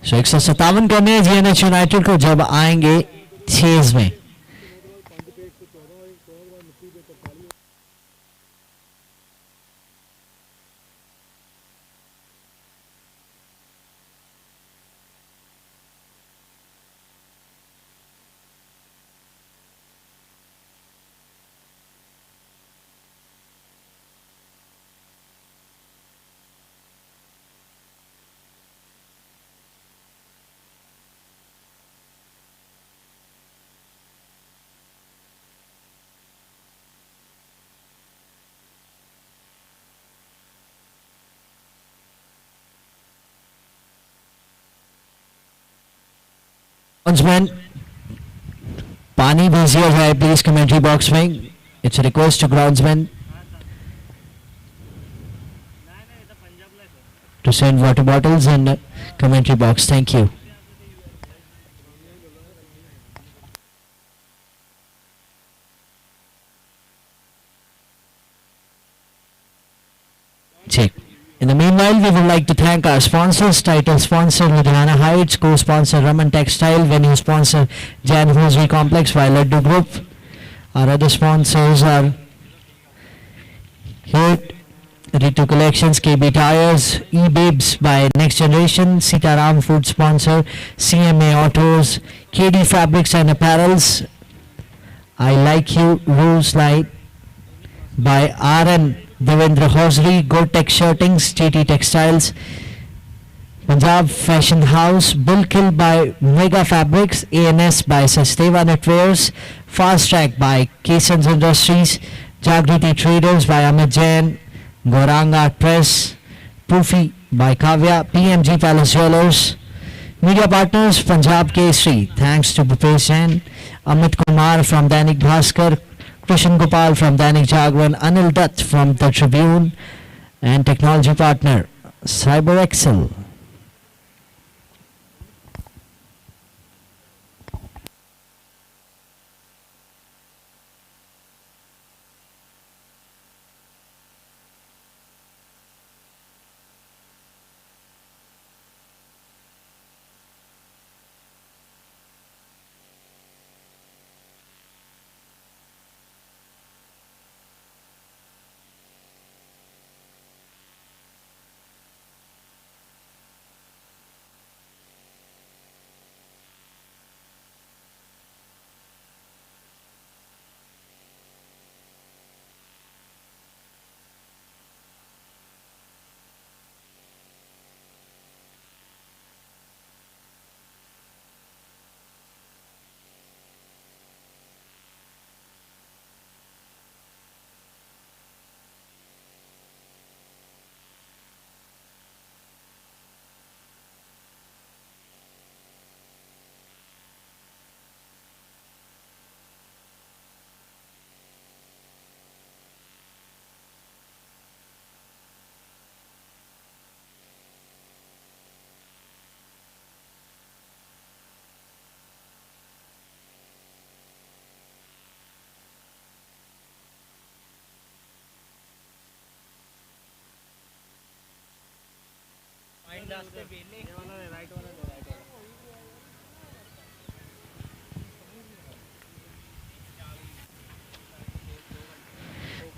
157 करने जीएनएच यूनाइटेड को जब आएंगे चेज में। ग्राउंड्समैन पानी भेज दिया जाए प्लीज कमेंट्री बॉक्स में। It's request to groundsman to send water bottles in the commentary box. Thank you. Check. In the meanwhile, we would like to thank our sponsors, title sponsor Ludhiana Heights, co-sponsor Raman Textile, venue sponsor Jan Hosiery Complex, Laddu Group. Our other sponsors are here, Ritu Collections, KB Tires, eBibs by Next Generation, Sitaram Food sponsor, CMA Autos, KD Fabrics and Apparels, I Like You, Rules Light by RN Devendra Hosiery, Gore-Tex Shirtings, TT Textiles, Punjab Fashion House, Bulkill by Mega Fabrics, ANS by Sasteva Knitwears, Fast Track by Kesans Industries, Jagriti Traders by Amit Jain, Gorang Art Press, Poofy by Kavya, PMG Palace Jewelers. Media partners Punjab Kesari, thanks to Bhupesh Jain, Amit Kumar from Dainik Bhaskar, Krishan Gopal from Dainik Jagran, Anil Dutt from The Tribune, and technology partner Cyber Excel.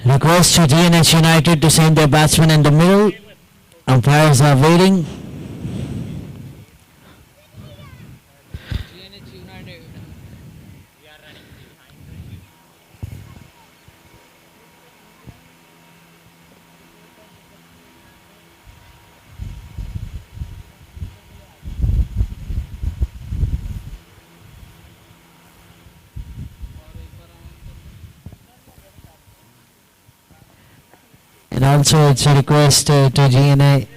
Request to GNH United to send their batsman in the middle. Umpires are waiting. And also it's a request to GNH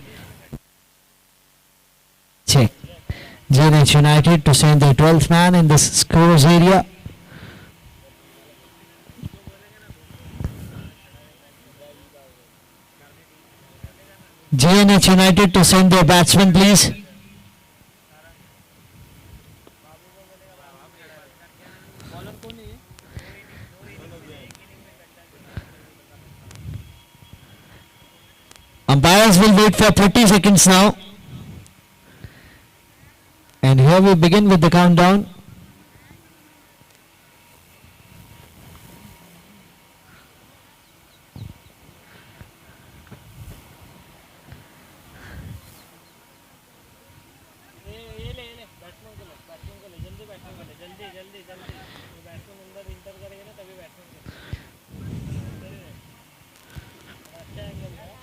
United to send their 12th man in the scores area. GNH United to send their batsman please. Umpires will wait for 30 seconds now. And here we begin with the countdown. ये ले batsman को ले जल्दी batsman को ले जल्दी जल्दी जल्दी बैट्समैन अंदर इंटर करेगा ना तभी बैट्समैन को अच्छा एंगल है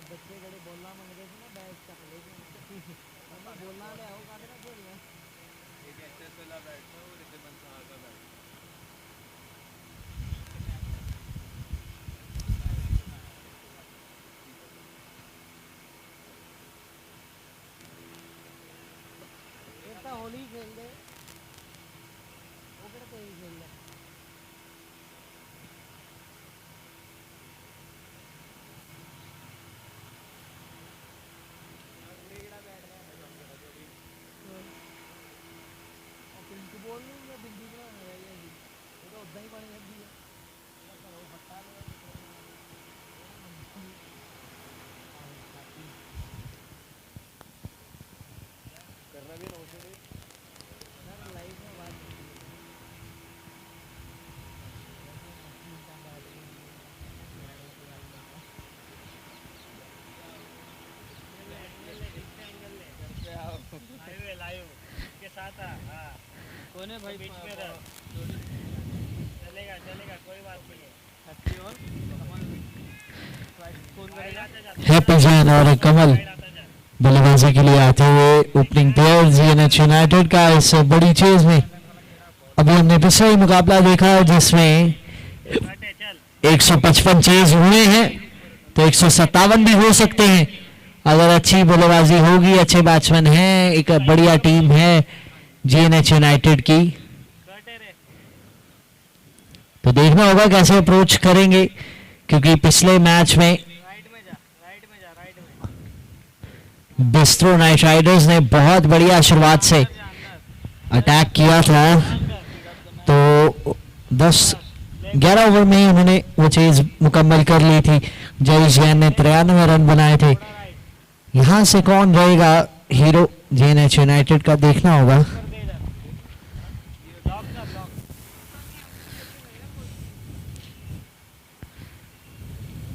बच्चे बड़े बोलना मांग रहे थे ना बैट तक लेकिन बोलना ले आओ काटे ना फिर एक एक्सेस वाला बैट था और रिद्धिमान साहा का बैट एक तो होली खेल दे वो किहड़ा तेज खेल दे पिंक बॉल नहीं मैं बिंदी बनाने है ये तो उदा ही पानी लगी है करना भी ना उसे लाइव में बात लाइव के साथ हाँ कौन है भाई बीच में रह चलेगा चलेगा कोई बात नहीं है कौन करेगा हैप्पी जैन और कमल बल्लेबाजी के लिए आते हुए ओपनिंग प्लेयर जीएनएच यूनाइटेड का इस बड़ी चेज में। अभी हमने पिछला ही मुकाबला देखा जिसमें 155 चेज हुए हैं तो 157 भी हो सकते हैं अगर अच्छी बल्लेबाजी होगी, अच्छे बैट्समैन हैं, एक बढ़िया टीम है जीएनएच यूनाइटेड की। तो देखना होगा कैसे अप्रोच करेंगे क्योंकि पिछले मैच में बिस्ट्रो नाइट राइडर्स ने बहुत बढ़िया शुरुआत से अटैक किया था तो 10-11 ओवर में ही उन्होंने वो चीज मुकम्मल कर ली थी। जयेश जैन ने 93 रन बनाए थे। यहां से कौन रहेगा हीरो जीएनएच यूनाइटेड का देखना होगा।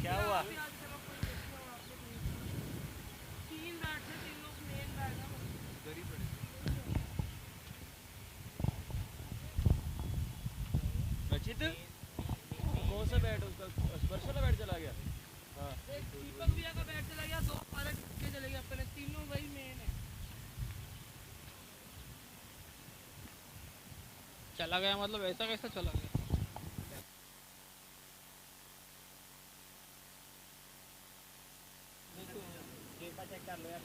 क्या हुआ रचित कौन सा बैट उसका स्पर्श वाला बैट चला गया हाँ दीपक भैया का बैट चला गया 2 पारक के चले गए अपने तीनों वही मेन है चला गया मतलब ऐसा कैसा चला गया चेक कर लो यार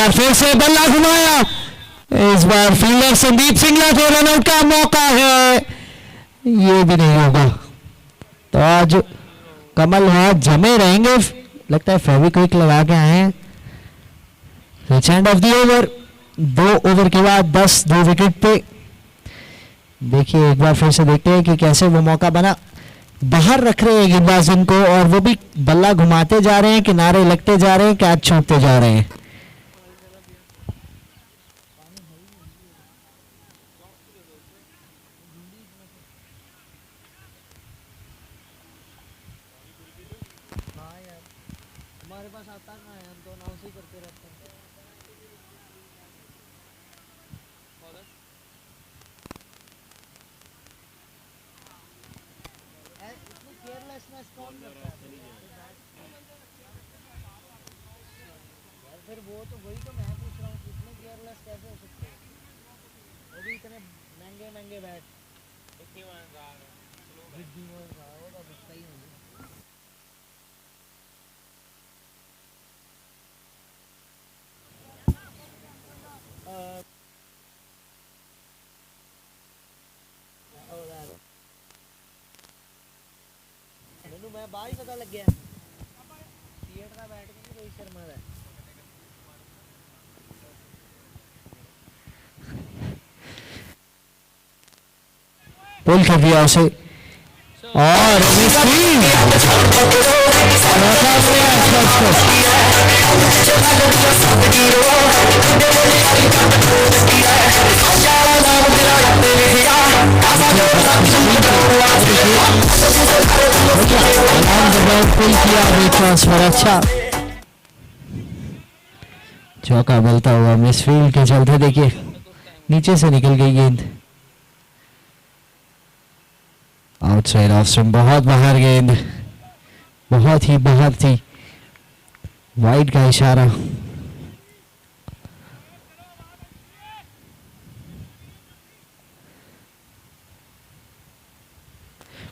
फिर से बल्ला घुमाया, इस बार फील्डर संदीप सिंगला को रनआउट का मौका है, ये भी नहीं होगा। तो आज कमल वहां जमे रहेंगे, लगता है फेविक्विक लगा के आए हैं। And of the over, 2 over के बाद 10, 2 विकेट पे। देखिए एक बार फिर से देखते हैं कि कैसे वो मौका बना, बाहर रख रहे हैं गेंदबाज इनको और वो भी बल्ला घुमाते जा रहे हैं, किनारे लगते जा रहे हैं, कैच छूटते जा रहे हैं। हमारे पास आता ना है, हम तो अनाउंस ही करते रहते हैं। इतनी केयरलेसनेस कौन करता है यार? फिर वो तो वही तो मैं पूछ रहा हूँ, इतने केयरलेस कैसे हो सकते हैं? वो भी इतने महंगे महंगे बैट। वो तो बिकता ही नहीं। मैनू मैं बाहर ही पता लग गया थिएटर का बैठ के रोहित शर्मा का पुल कर दिया उसे और ट्रांसफर अच्छा, चौका बोलता हुआ मिसफील्ड के चलते देखिए नीचे से निकल गई गेंद, आउटसाइड ऑफ स्टंप, बहुत बाहर गेंद, बहुत ही बाहर थी, वाइड का इशारा।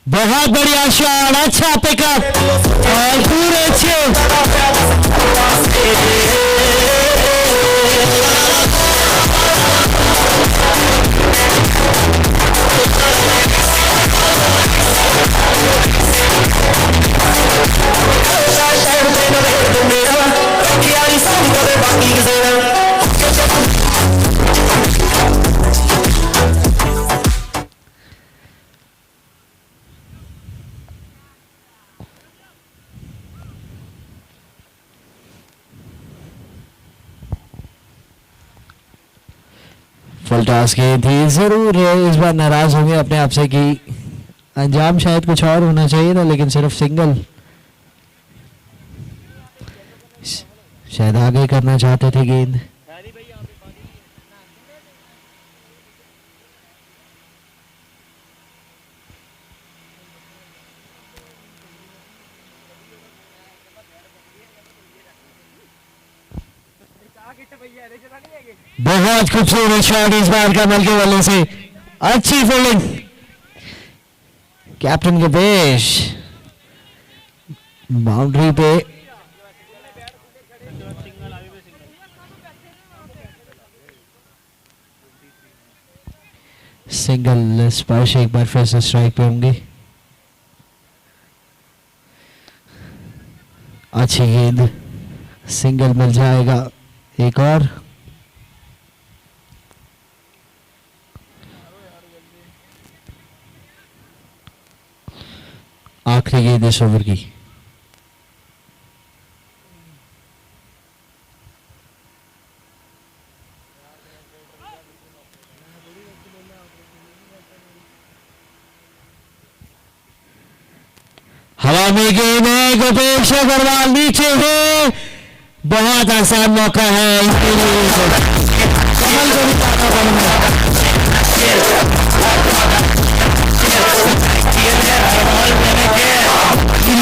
बहुत बढ़िया शॉट, अच्छा पिकअप और पूरे फुल टॉस गेंद थी, जरूर इस बार नाराज होंगे अपने आप से कि अंजाम शायद कुछ और होना चाहिए था, लेकिन सिर्फ सिंगल शायद आगे करना चाहते थे गेंद। बहुत खूबसूरत शॉट इस बार कमल के बल्ले से, अच्छी फील्डिंग कैप्टन के पेश, बाउंड्री पे सिंगल स्पर्श, एक बार फिर से स्ट्राइक पे होंगे। अच्छी गेंद, सिंगल मिल जाएगा एक और। आखिरी गेंद इस ओवर की, हवा में गेंद है, गोपेश अग्रवाल नीचे है, बहुत आसान मौका है इसके लिए, कमल को भी पाना पड़ेगा।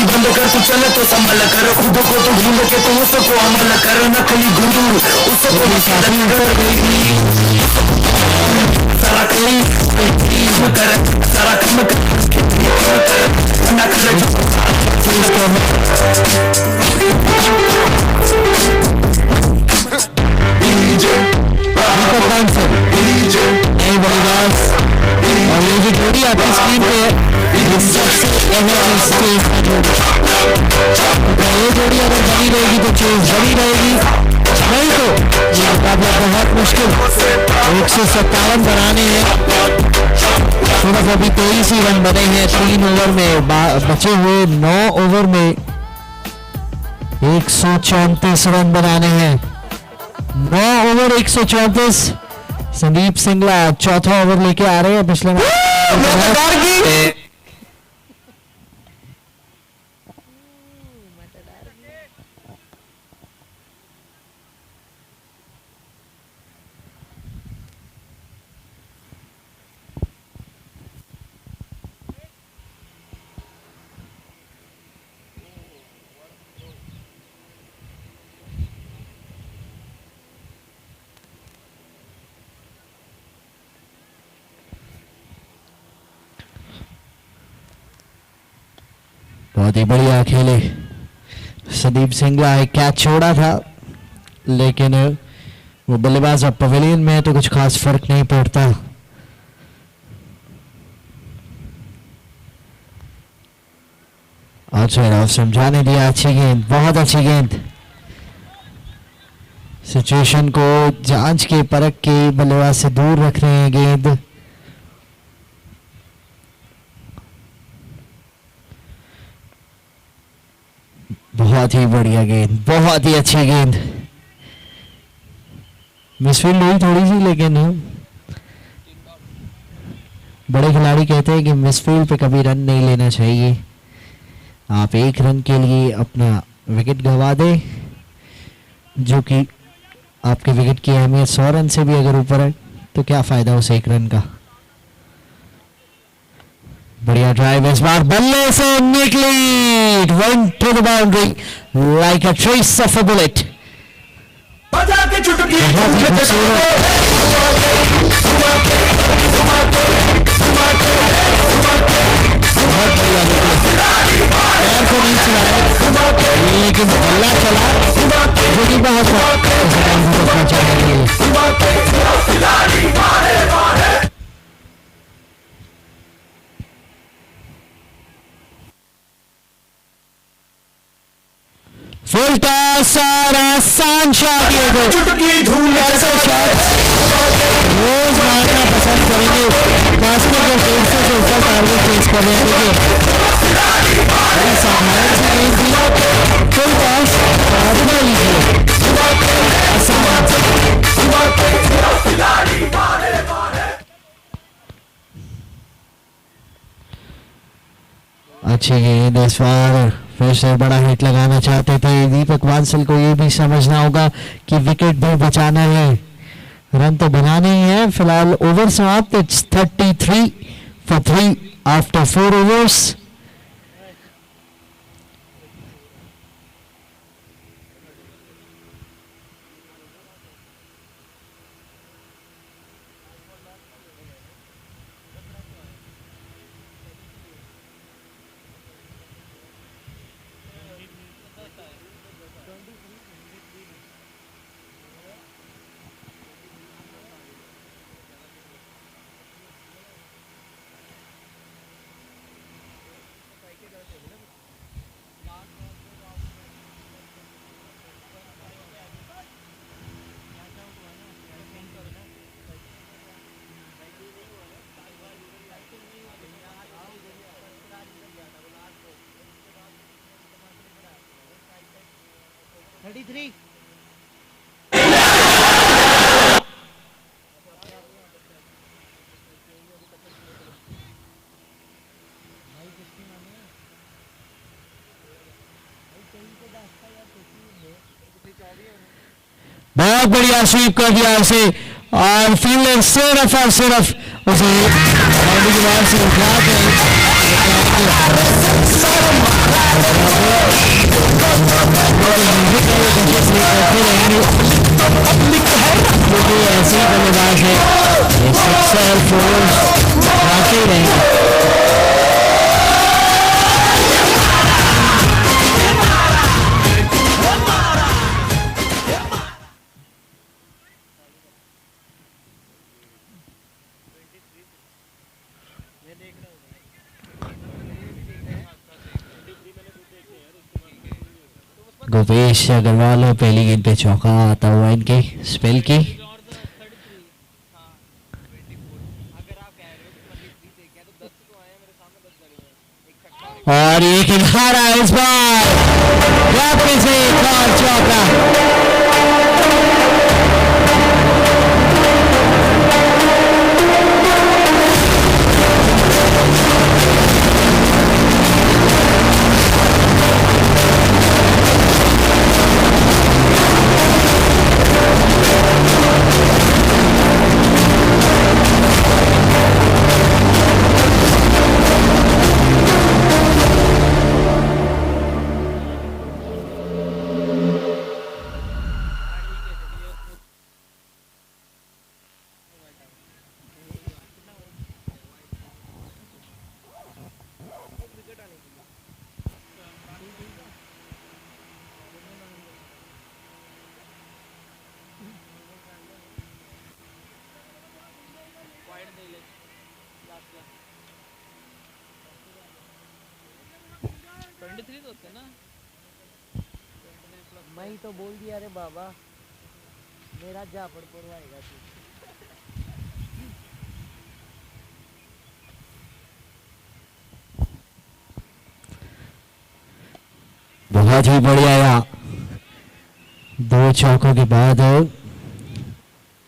बंद कर तू चले तो संभल कर, खुद को तो भूल के तो उसको अमल कर, नकली गुरूर उसको मसलन कर, सारा काम कर, सारा काम कर, नकली मुश्किल 157 बनाने हैं। सिर्फ अभी 23 ही रन बने हैं 3 ओवर में, बचे हुए 9 ओवर में 134 रन बनाने हैं। 9 ओवर 134। संदीप सिंगला चौथा ओवर लेके आ रहे हैं। पिछले बहुत ही बढ़िया खेले संदीप सिंगला। एक कैच छोड़ा था लेकिन वो बल्लेबाज अब पवेलियन में है तो कुछ खास फर्क नहीं पड़ता। और समझाने दिया। अच्छी गेंद, बहुत अच्छी गेंद। सिचुएशन को जांच के परख के बल्लेबाज से दूर रख रहे हैं गेंद। बहुत ही बढ़िया गेंद, बहुत ही अच्छी गेंद। मिसफील्ड हुई थोड़ी सी, लेकिन बड़े खिलाड़ी कहते हैं कि मिसफील्ड पे कभी रन नहीं लेना चाहिए। आप 1 रन के लिए अपना विकेट गंवा दें, जो कि आपके विकेट की अहमियत 100 रन से भी अगर ऊपर है तो क्या फायदा उस 1 रन का। बढ़िया ड्राइव इस बार बल्ले से निकली, went to the boundary like a trace of a bullet। बहुत ही खूबसूरत। बहुत बढ़िया पैर को नहीं चलाया लेकिन बल्ला चला, जो कि बहुत पहुंचाने के लिए। फुल टॉस और आसान शॉट। ये ऐसे शॉट रोज मारना पसंद करेंगे, खासकर जब 150 से ऊपर टारगेट फेस कर रहे हैं। देखिए साधारण सी गेंद थी, फुल टॉस आजमा लीजिए अच्छी गेंद इस बार। फिर से बड़ा हिट लगाना चाहते थे दीपक बांसल को। ये भी समझना होगा कि विकेट भी बचाना है, रन तो बनाने ही है। फिलहाल ओवर समाप्त, 33 for 3 after 4 overs। बहुत बढ़िया स्वीप कर दिया उसे और फील्डर सिर्फ और सिर्फ उसे बाउंड्री के बाहर से उठा ऐसे ही बल्लेबाज है, आते रहेंगे। गोपेश अग्रवाल पहली गेंद पे चौका आता हुआ इनके स्पेल की। इस बार गैप में से एक और चौका। मैं ही तो बोल दिया रे बाबा, मेरा जाफर पड़वाएगा तू। बहुत ही बढ़िया यार, 2 चौकों के बाद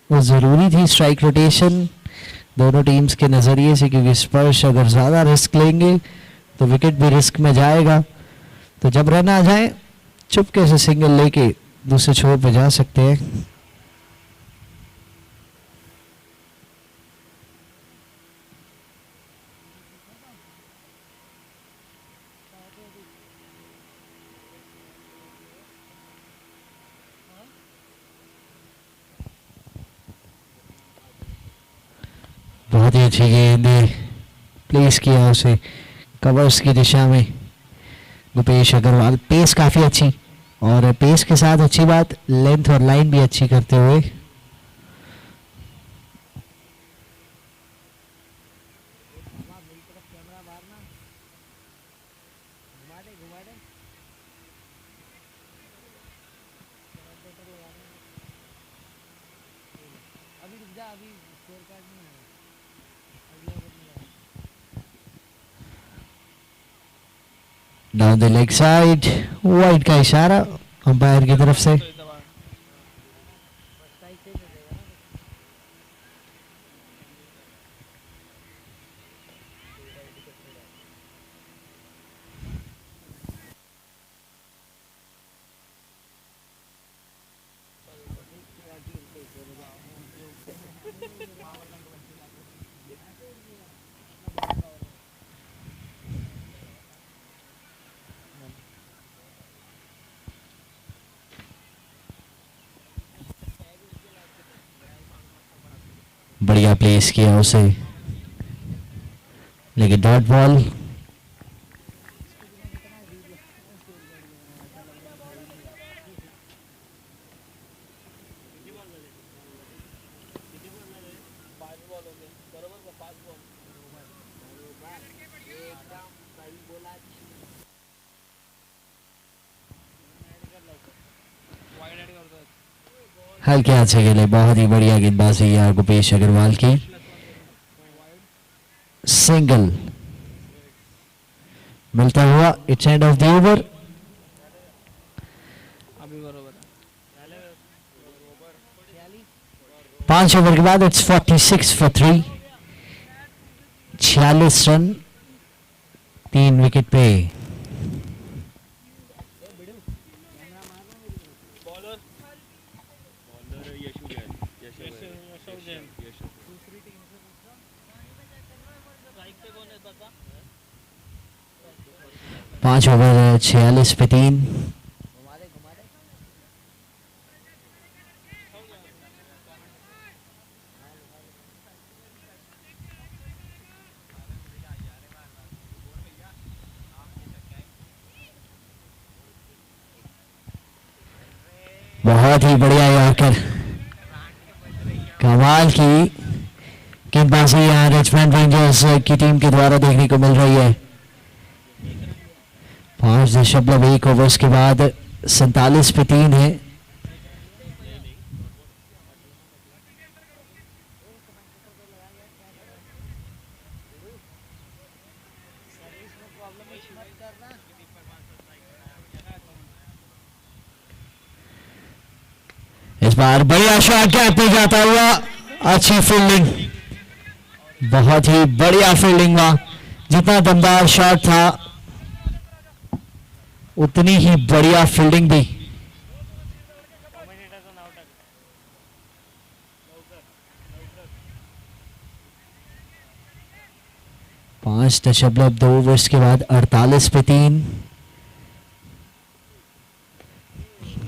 वो जरूरी थी स्ट्राइक रोटेशन दोनों टीम्स के नजरिए से, क्योंकि स्पर्श अगर ज्यादा रिस्क लेंगे तो विकेट भी रिस्क में जाएगा। तो जब रन आ जाए चुपके से सिंगल लेके दूसरे छोर पे जा सकते हैं। बहुत ही अच्छी गेंद प्लेस किया उसे कवर्स की दिशा में भूपेश अग्रवाल। पेस काफी अच्छी, और पेस के साथ अच्छी बात लेंथ और लाइन भी अच्छी करते हुए। अभी रुक जा, अभी स्कोर कार्ड नहीं आया, अगले ओवर में आया। Down the leg side, wide का इशारा अंपायर की तरफ से। स्ट्राइक से मिलेगा ना। बढ़िया प्लेस किया उसे, लेकिन डॉट बॉल। हल्के हाथ से खेले, बहुत ही बढ़िया गेंदबाजी यार भूपेश अग्रवाल की। सिंगल मिलता हुआ it's end of the over. 5 over के बाद इट्स 46 फॉर 3, 46 रन 3 विकेट पे। पांच ओवर 46 पे 3। बहुत ही बढ़िया यॉर्कर, कमाल की गेंदबाजी यहाँ रिचमंड रेंजर्स की टीम के द्वारा देखने को मिल रही है। 5.1 ओवर्स के बाद 47 पे 3 है। इस बार बढ़िया शॉट गैप में जाता हुआ, अच्छी फील्डिंग, बहुत ही बढ़िया फील्डिंग हुआ। जितना दमदार शॉट था उतनी ही बढ़िया फील्डिंग भी। पांच दशमलव 2 ओवर्स के बाद 48 पे 3।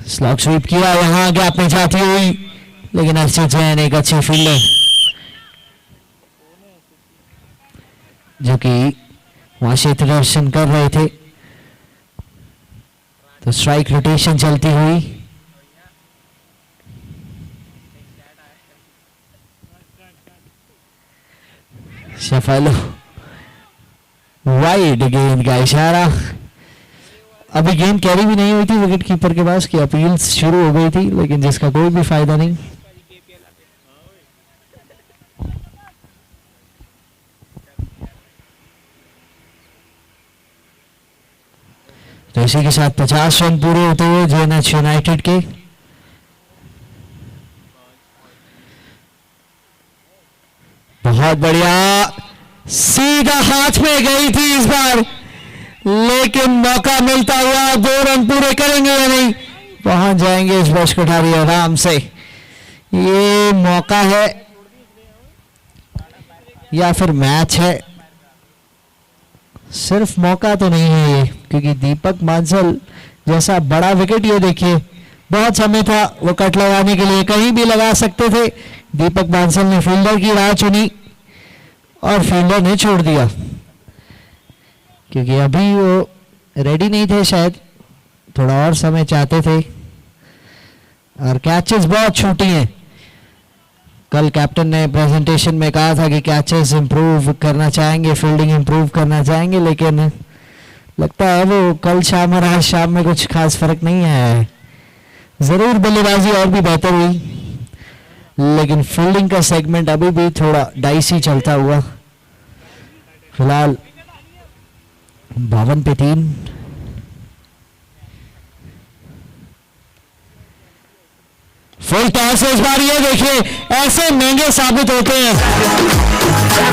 स्लॉग स्वीप किया, यहां गैप में जाती हुई, लेकिन अर्षद जैन एक अच्छी फील्डर जो कि वहां क्षेत्र दर्शन कर रहे थे, तो स्ट्राइक रोटेशन चलती हुई। सफल, वाइड गेंद का इशारा। अभी गेंद कैरी भी नहीं हुई थी विकेट कीपर के पास कि अपील शुरू हो गई थी, लेकिन जिसका कोई भी फायदा नहीं। तो इसी के साथ 50 रन पूरे होते हुए जेएनएच यूनाइटेड के। बहुत बढ़िया, सीधा हाथ में गई थी इस बार, लेकिन मौका मिलता हुआ 2 रन पूरे करेंगे या नहीं, पहुंच जाएंगे इस बश कोठारी आराम से। ये मौका है या फिर मैच है? सिर्फ मौका तो नहीं है ये, क्योंकि दीपक बांसल जैसा बड़ा विकेट, ये देखिए बहुत समय था वो कट लगाने के लिए, कहीं भी लगा सकते थे। दीपक बांसल ने फील्डर की राह चुनी और फील्डर ने छोड़ दिया, क्योंकि अभी वो रेडी नहीं थे, शायद थोड़ा और समय चाहते थे। और कैचेस बहुत छोटी हैं। कल कैप्टन ने प्रेजेंटेशन में कहा था कि कैचेस इंप्रूव करना चाहेंगे, फील्डिंग इंप्रूव करना चाहेंगे, लेकिन लगता है वो कल शाम और आज शाम में कुछ खास फर्क नहीं आया है। जरूर बल्लेबाजी और भी बेहतर हुई, लेकिन फील्डिंग का सेगमेंट अभी भी थोड़ा डाइसी चलता हुआ। फिलहाल 52 पे 3। फुल टॉस इस बार, ये देखिए ऐसे महंगे साबित होते हैं।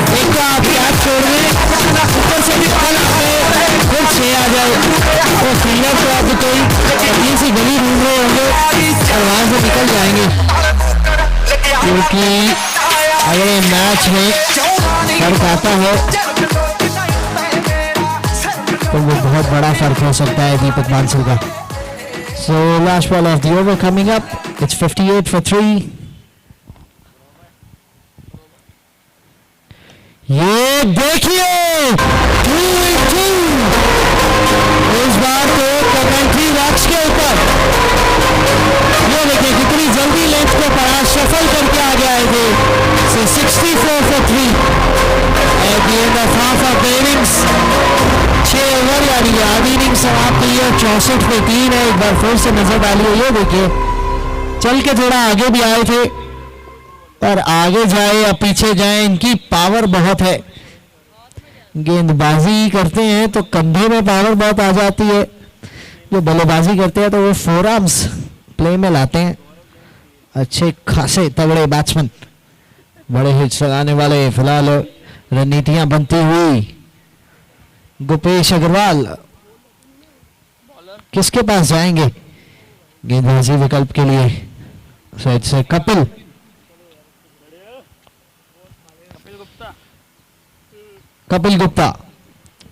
एक तो आप कैच छोड़ दें, ऊपर से भी बॉल आ जाए, फिर 6 आ जाए, तो फील्डर को अब कोई कहीं सी गली ढूंढ रहे होंगे और वहां से निकल जाएंगे, क्योंकि अगर ये मैच में फर्क आता है तो वो बहुत बड़ा फर्क हो सकता है दीपक बांसल का। So last ball of the over coming up. It's 58 for 3. ये देखिए 2-2 इस बार तो कमेंट्री बॉक्स के ऊपर, ये देखिए कितनी जल्दी लेंथ को पड़ा, शफल करके आ गया है। So 64 for 3 at the end of half of the innings. 6 over यानी कि आधी इनिंग समाप्त हुई है। 64 पे 3 है। एक बार फिर से नजर डालिए, ये देखिए चल के थोड़ा आगे भी आए थे, और आगे जाए या पीछे जाए इनकी पावर बहुत है। गेंदबाजी करते हैं तो कंधे में पावर बहुत आ जाती है, जो बल्लेबाजी करते हैं तो वो फोरआर्म्स प्ले में लाते हैं। अच्छे खासे तगड़े बैट्समैन, बड़े हिट्स लगाने वाले। फिलहाल रणनीतियां बनती हुई, गुपेश अग्रवाल किसके पास जाएंगे गेंदबाजी विकल्प के लिए? शायद से कपिल गुप्ता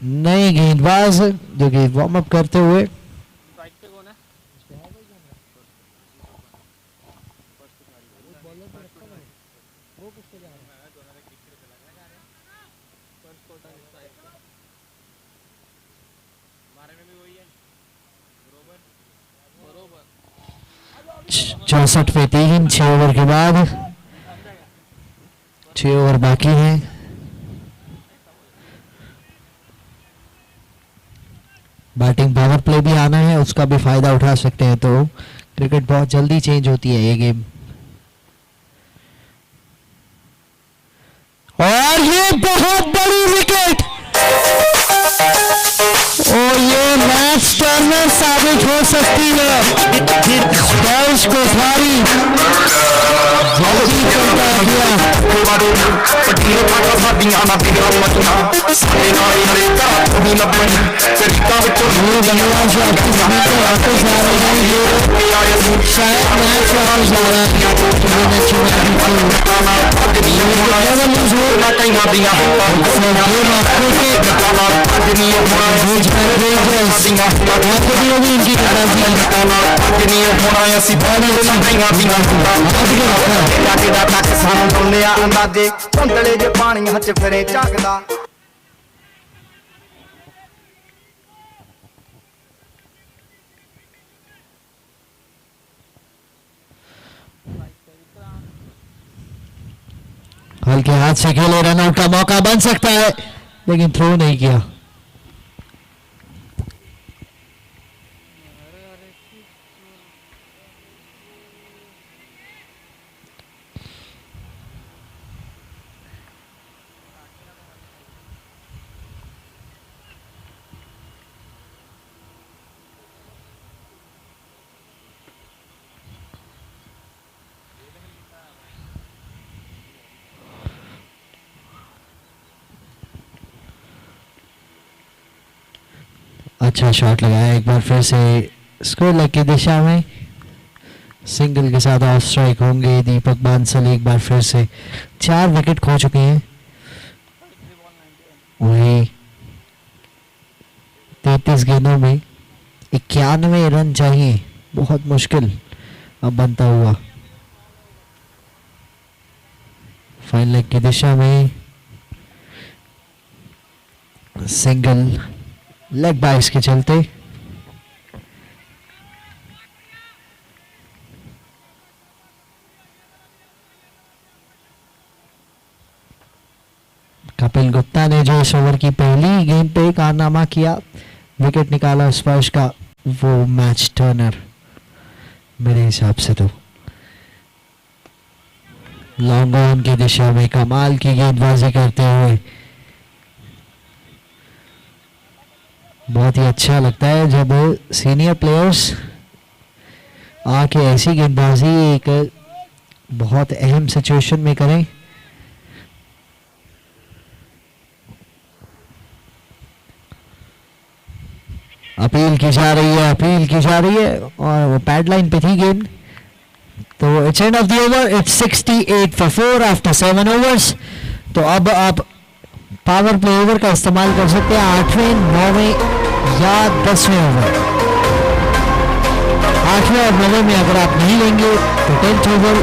नए गेंदबाज जो कि वार्म अप करते हुए। चौसठ पे 3, 6 ओवर के बाद, 6 ओवर बाकी हैं। बैटिंग पावर प्ले भी आना है, उसका भी फायदा उठा सकते हैं, तो क्रिकेट बहुत जल्दी चेंज होती है ये गेम। और ये बहुत बड़ी विकेट, और ये मैच टर्नर साबित हो सकती है। कोठारी पट्टियां फाटा साडियां ना बिगड़ा मटियां साडे नाल हरे घरा तू ही लभणी तरीका विचों शायद मैच वापस आ रहा अंदाजे धुंधले जे पानी हच फिरे झाकदा हल्के हाथ से खेले, रनआउट का मौका बन सकता है लेकिन थ्रो नहीं किया। अच्छा शॉट लगाया एक बार फिर से स्कोर लेग की दिशा में, सिंगल के साथ ऑफ स्ट्राइक होंगे दीपक बांसल। एक बार फिर से 4 विकेट खो चुके हैं, वही 33 गेंदों में 91 रन चाहिए, बहुत मुश्किल अब बनता हुआ। फाइनल लेग की दिशा में सिंगल लेग बाइस के चलते कपिल गुप्ता ने जो इस ओवर की पहली गेंद पे कारनामा किया, विकेट निकाला स्पर्श का, वो मैच टर्नर मेरे हिसाब से तो लॉन्ग ऑन की दिशा में कमाल की गेंदबाजी करते हुए बहुत ही अच्छा लगता है जब सीनियर प्लेयर्स आके ऐसी गेंदबाजी एक बहुत अहम सिचुएशन में करें। अपील की जा रही है, अपील की जा रही है और वो पैड लाइन पे थी गेंद, तो it's end of the over, it's 68 for 4 after 7 overs. तो अब आप पावर प्ले ओवर का इस्तेमाल कर सकते हैं 8वें, 9वें या 10वें ओवर। 8वें और 9वें में अगर आप नहीं लेंगे तो 10th over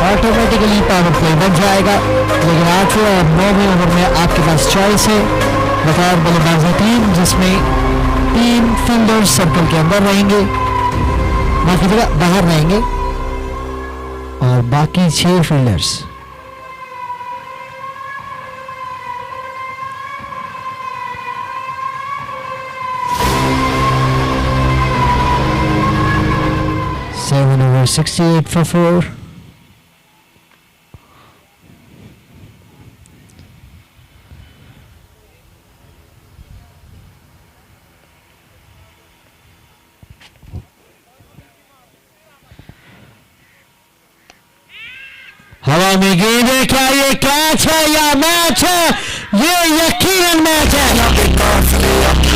automatically power play बन जाएगा, लेकिन 8वें और 9वें ओवर में आपके पास चॉइस है बतौर बल्लेबाजी टीम, जिसमें 3 फील्डर्स सर्कल के अंदर रहेंगे, बाकी जगह बाहर रहेंगे और बाकी 6 फील्डर्स। Seven over 68 for 4. हवा में गेंद है, क्या ये कैच है या मैच है? ये यकीनन मैच है,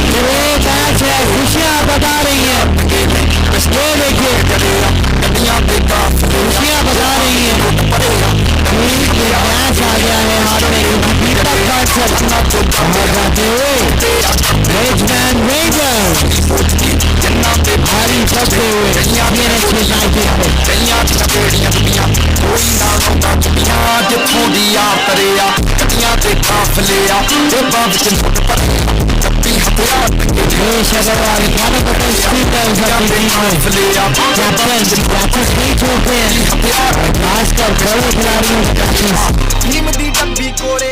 ये मैच है, खुशियां बता रही है। ये देखिए खुशियां बता रही है, मैच आ गया है हाथ में। दीपक बांसल जाते हुए बैट्समैन रेंजर्स भारी चलते हुए जिथों दी आ तरिया कटियां ते काफले आ जेबां विच नोट भरे चप्पी हथियार देश अग्रवाल खाना को खासकर बड़े खिलाड़ियों टीम दी डब्बी कोड़े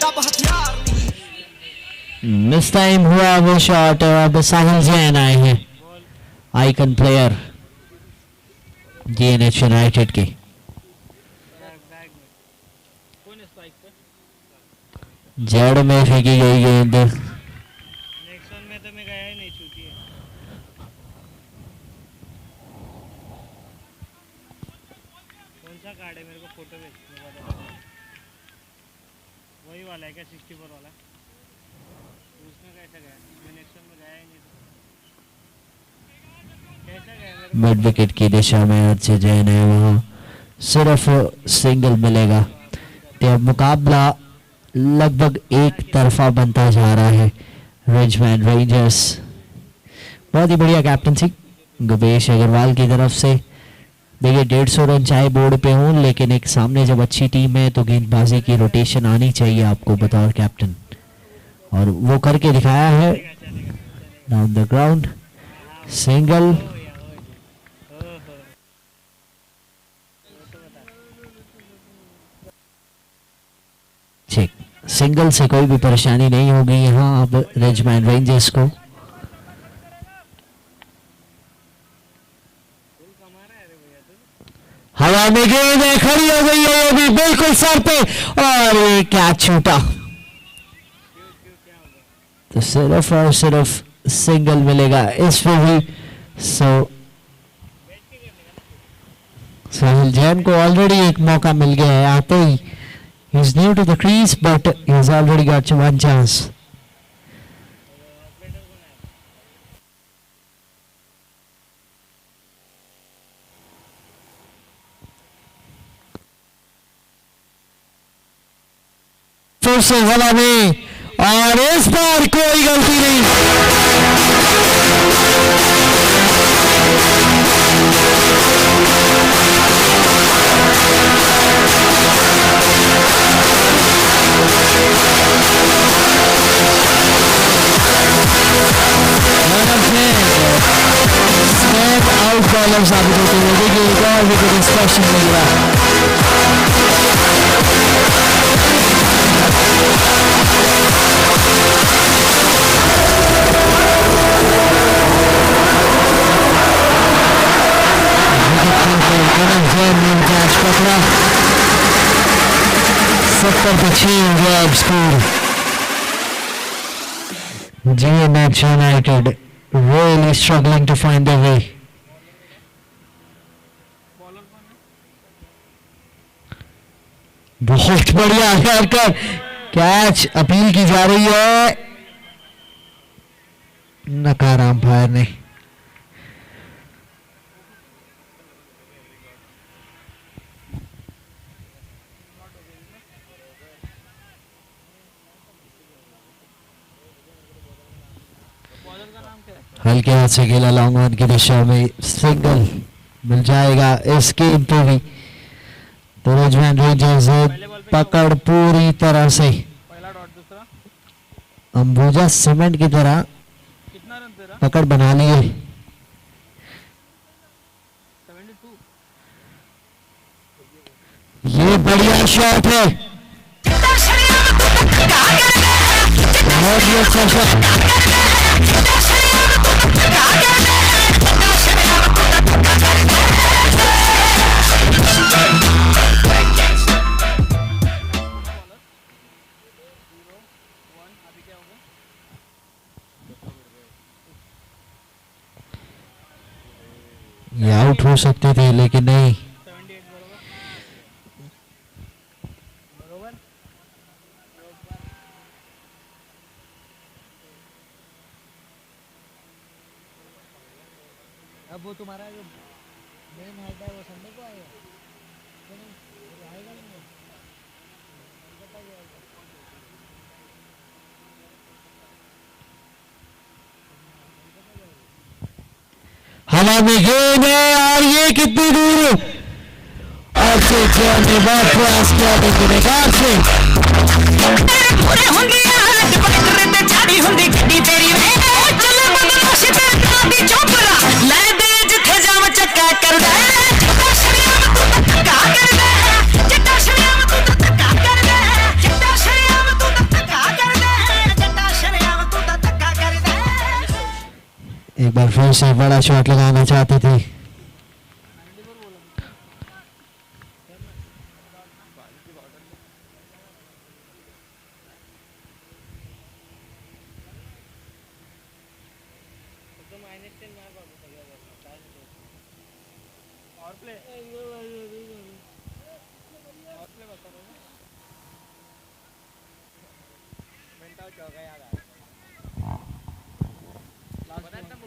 डब हथियार मिस टाइम हुआ वो शॉट। अब साहिल जैन आए हैं, आइकन प्लेयर जीएनएच यूनाइटेड के। जड़ में फेंकी गई गेंद, नेक्स्ट वन में तो मैं गया ही नहीं, छूटी है। कौन सा कार्ड है, मेरे को फोटो भेज, मैं बता दूँ। वही वाला है क्या, 64 वाला? उसमें कैसा गया? मैं नेक्स्ट में गया ही नहीं था। कैसा गया मेरे मिड विकेट की दिशा में अच्छे जैन है, वहाँ सिर्फ सिंगल मिलेगा। तो अब मुकाबला लगभग एक तरफा बनता जा रहा है। रिचमैन रेंजर्स बहुत ही बढ़िया कैप्टनसी गुवेश अग्रवाल की तरफ से। देखिए 150 रन चाहे बोर्ड पे हों, लेकिन एक सामने जब अच्छी टीम है तो गेंदबाजी की रोटेशन आनी चाहिए आपको बतौर कैप्टन, और वो करके दिखाया है। Down the ground single. ठीक, सिंगल से कोई भी परेशानी नहीं होगी यहाँ अब रिचमैन रेंजर्स को। हवा में गेंद है, खड़ी हो गई है, ये भी बिल्कुल सर पे, और ये कैच छूटा। तो सिर्फ और सिर्फ सिंगल मिलेगा इसमें भी। साहिल जैन को ऑलरेडी एक मौका मिल गया है आते ही। He is new to the crease but he has already got one chance. फिर से हवा में, और इस बार कोई गलती नहीं। स्टैंड आउट बॉलर साबित होते हुए देखिए एक और विकेट इंस्पेक्शन मिल रहा। कैच पकड़ा, 70 पे 6 हो गया अब score. GNH United really struggling to find their way. बहुत बढ़िया कर कैच अपील की जा रही है, नकारा अंपायर ने। हल्के हाथ से खेला लॉन्ग ऑन की दिशा में, सिंगल मिल जाएगा इस गेम पे भी। तो रिचमैन रेंजर्स पकड़ पूरी तरह से पहला डॉट, दूसरा अंबुजा सीमेंट की तरह कितना रन तेरा? पकड़ बना लिए। 72। ये बढ़िया शॉट है, बहुत ही अच्छा शॉट। ये आउट हो सकते थे लेकिन नहीं। 78 बरोबर। अब वो तुम्हारा जो मेन हेड है वो संडे को आएगा, तो नहीं वो आएगा नहीं वो कोलकाता ही आएगा। हवा में गेंद है, और ये कितनी दूर, और से ने बहुत प्रयास किया लेकिन निकाल से। एक बार फिर से बड़ा शॉट लगाना चाहते थे। और play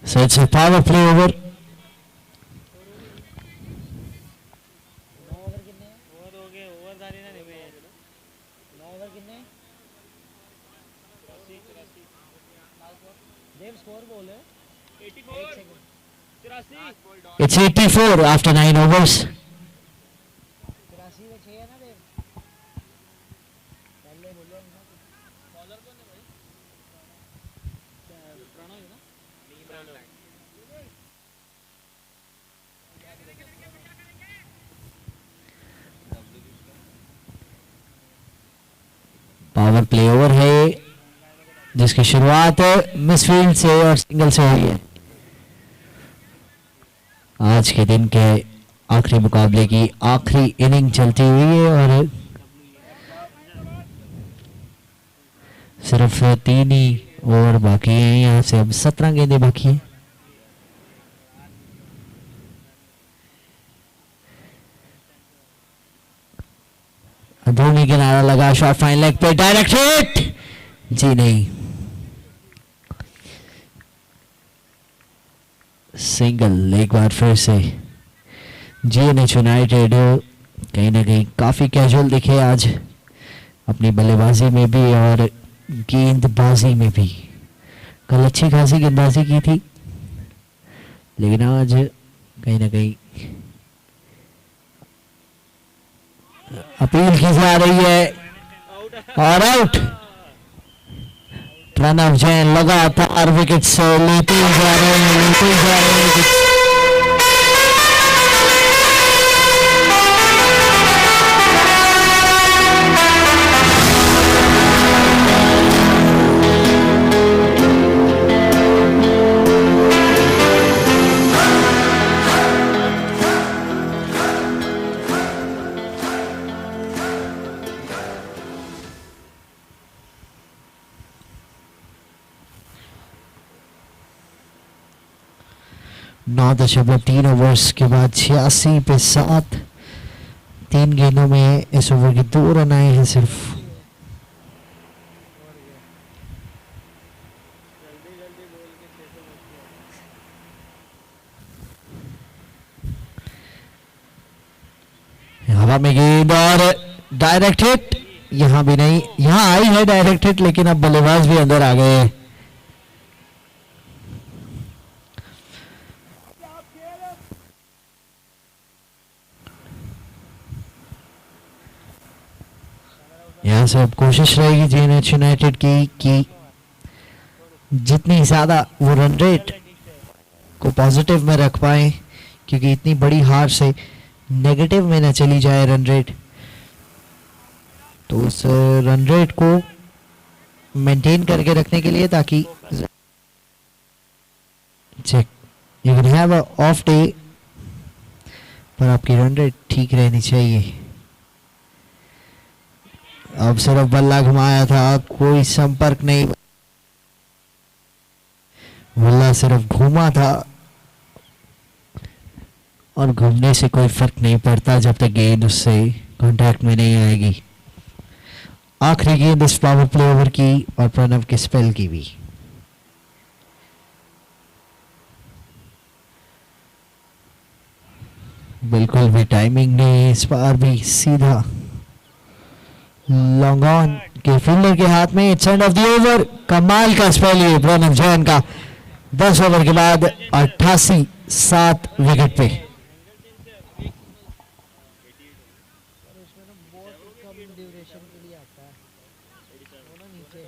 So it's a power play over. 9 over कितने हैं? ओवर हो गए, ओवर धारी ना निभे 9 ओवर कितने हैं? देव स्कोर बोल 84 1 सेकंड 83 It's 84 after 9 overs. 83 में 6 है ना देव? पहले बोले हम ना बॉलर कौन है भाई? प्रणव है ना? पावर प्ले ओवर है जिसकी शुरुआत मिसफील्ड से और सिंगल से हुई है। आज के दिन के आखिरी मुकाबले की आखिरी इनिंग चलती हुई है और सिर्फ 3 ही ओवर बाकी हैं। यहाँ से अब 17 गेंदें बाकी हैं। धोनी किनारा लगा, शॉट फाइन लेग पे, डायरेक्ट हिट, जी नहीं, सिंगल। एक बार फिर से जीएनएच यूनाइटेड कहीं ना कहीं काफी कैजुअल दिखे आज अपनी बल्लेबाजी में भी और गेंदबाजी में भी। कल अच्छी खासी गेंदबाजी की थी लेकिन आज कहीं ना कहीं अपील की जा रही है और आउट। प्रणव जैन लगातार विकेट्स लेते जा रहे हैं विकेट्स। नौ 9.3 ओवर्स के बाद 86 पे 7। 3 गेंदों में इस ओवर के 2 रन आए हैं सिर्फ। हवा में गेंद और डायरेक्ट हिट, यहां भी नहीं, यहां आई है डायरेक्ट हिट लेकिन अब बल्लेबाज भी अंदर आ गए हैं। यहाँ से अब कोशिश रहेगी जीएनएच यूनाइटेड की कि जितनी ज़्यादा वो रन रेट को पॉजिटिव में रख पाए, क्योंकि इतनी बड़ी हार से नेगेटिव में ना चली जाए रन रेट। तो उस रन रेट को मेंटेन करके रखने के लिए, ताकि check you can have a off day पर आपकी रन रेट ठीक रहनी चाहिए। अब सिर्फ बल्ला घुमाया था, कोई संपर्क नहीं, बल्ला सिर्फ घूमा था और घूमने से कोई फर्क नहीं पड़ता जब तक गेंद उससे कांटेक्ट में नहीं आएगी। आखिरी गेंद इस पावर प्ले ओवर की और प्रणव के स्पेल की भी। बिल्कुल भी टाइमिंग नहीं, इस बार भी सीधा लॉन्ग ऑन के फील्डर के हाथ में। It's end of the over. कमाल का स्पेल ये प्रणव जैन का 10 ओवर के बाद 88 7 विकेट पे। उसमें ना बहुत कम ड्यूरेशन के लिए आता है वो ना नीचे।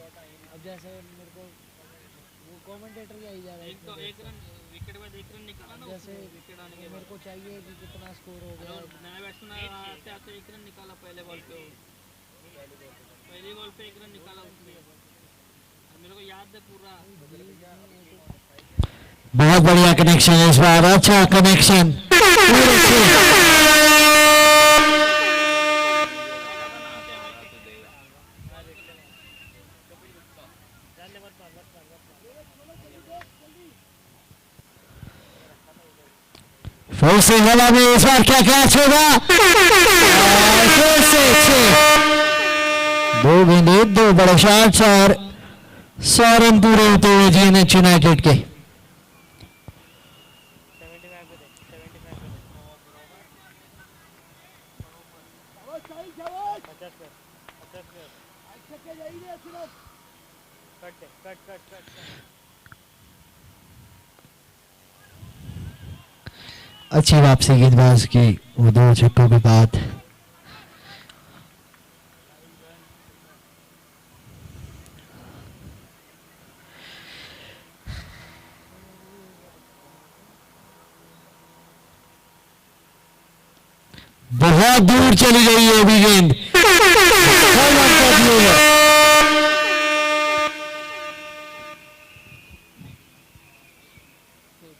अब जैसे मेरे को वो कमेंटेटर ही आई जा रहा है इसमें एक रन विकेट में 1 रन निकाला ना, जैसे विकेट आने के मेरे को चाहिए कि कितना स्कोर हो गया। बाद नया बैट्समैन आते आते 1 रन निकाला पहले बॉल पे, पहली बॉल पे 1 रन निकाला उसने, मेरे को याद है पूरा। बहुत बढ़िया कनेक्शन है इस बार, अच्छा कनेक्शन। फिर से हवा में, इस बार क्या कैच होगा? फिर से 2 गेंदें, 2 बड़े शॉट्स और 100 रन पूरे होते हुए जीएनएच यूनाइटेड के। 75 पे दे 75 पे दे 50 पे 50 पे कट दे कट कट कट अच्छी वापसी गेंदबाज की वो 2 छक्कों के बाद। बहुत दूर चली गई है अभी गेंद।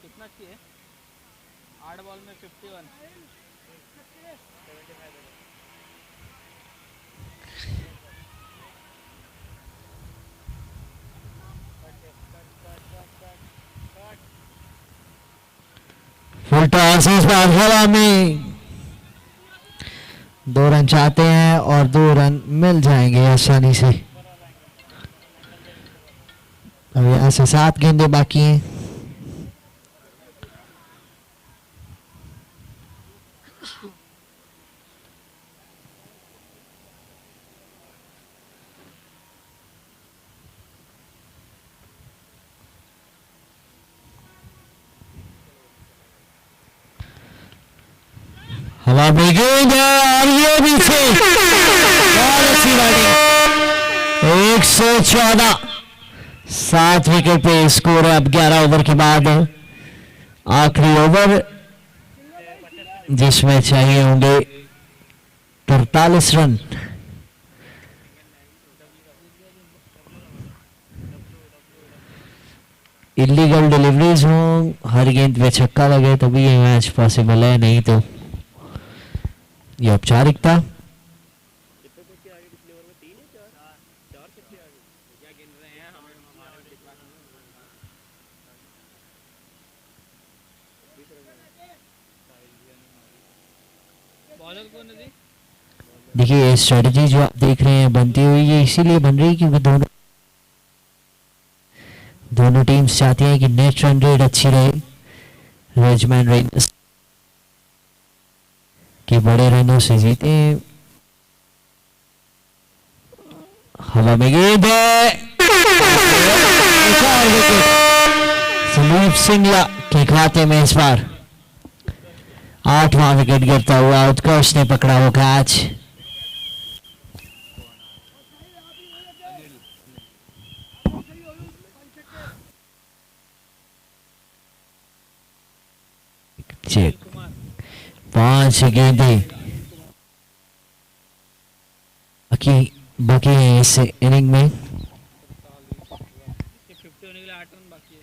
कितना चाहिए 8 बॉल में 51 फुल टॉस इस बार हवा में। 2 रन चाहते हैं और 2 रन मिल जाएंगे आसानी से। अब यहाँ से 7 गेंदें बाकी हैं। हवा में गेंद है और ये भी से बहुत अच्छी बैटिंग। 114 7 विकेट पे स्कोर है अब 11 ओवर के बाद। आखिरी ओवर जिसमें चाहिए होंगे 43 रन। इलीगल डिलीवरीज हों, हर गेंद पे छक्का लगे तभी ये मैच पॉसिबल है, नहीं तो ये औपचारिकता। बॉलर कौन है जी देखिए ये स्ट्रेटजी जो आप देख रहे हैं बनती हुई ये इसीलिए बन रही है क्योंकि दोनों टीम्स चाहती हैं कि नेट रन रेट अच्छी रहे। रेजमैन रेंजर्स के बड़े रनों से जीते। हवा में गेंद है, एक और विकेट संदीप सिंगला के खाते में इस बार। 8वां विकेट गिरता हुआ उत्कर्ष ने पकड़ा वो कैच। चेक 5 गेंदें बाकी है इस इनिंग में। 50 होने के लिए 8 रन बाकी है।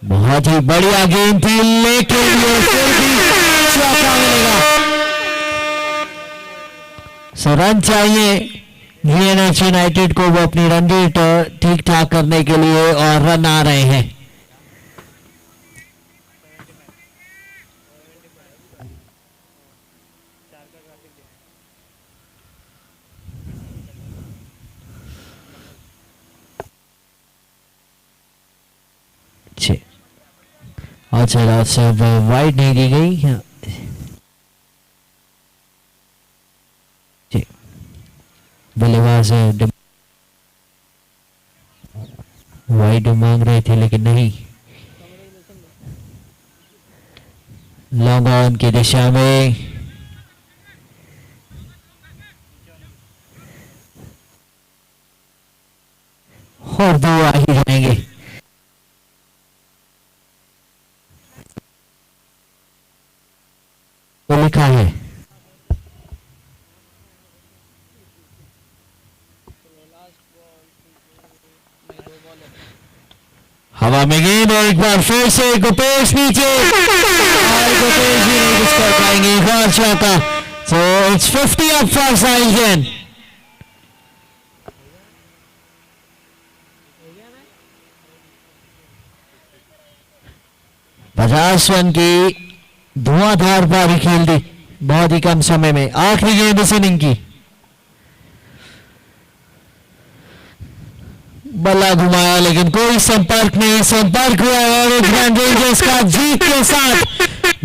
बहुत ही बढ़िया गेंद थी लेकिन ये फिर भी चौका मिलेगा। सो रन चाहिए जीएनएच यूनाइटेड को, वो अपनी रन रेट ठीक ठाक करने के लिए और रन आ रहे हैं। अच्छा सब वाइड नहीं दी गई। बल्लेबाज वाइड मांग रहे थे लेकिन नहीं। लॉन्ग ऑन की दिशा में और 2 आ ही जाएंगे। तो लिखा है हवा में गेंद और एक बार फिर से गुपेश नीचे और गुपेश भी नहीं कुछ कर पाएंगे। एक और चौका। So it's 50 up for Saijan. 50 run की धुआंधार पारी खेल दी बहुत ही कम समय में। आखिरी गेंद इस इनिंग की, बल्ला घुमाया लेकिन कोई संपर्क नहीं। संपर्क हुआ और ओकलैंड रेंजर्स का जीत के साथ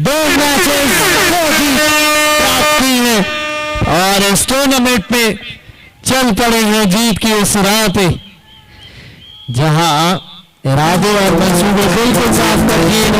2 मैचेस 2 जीत प्राप्त की है और इस टूर्नामेंट में चल पड़े हैं जीत की इस राह पे, जहां इरादे और मंसूबे बिल्कुल साफ कर दिए।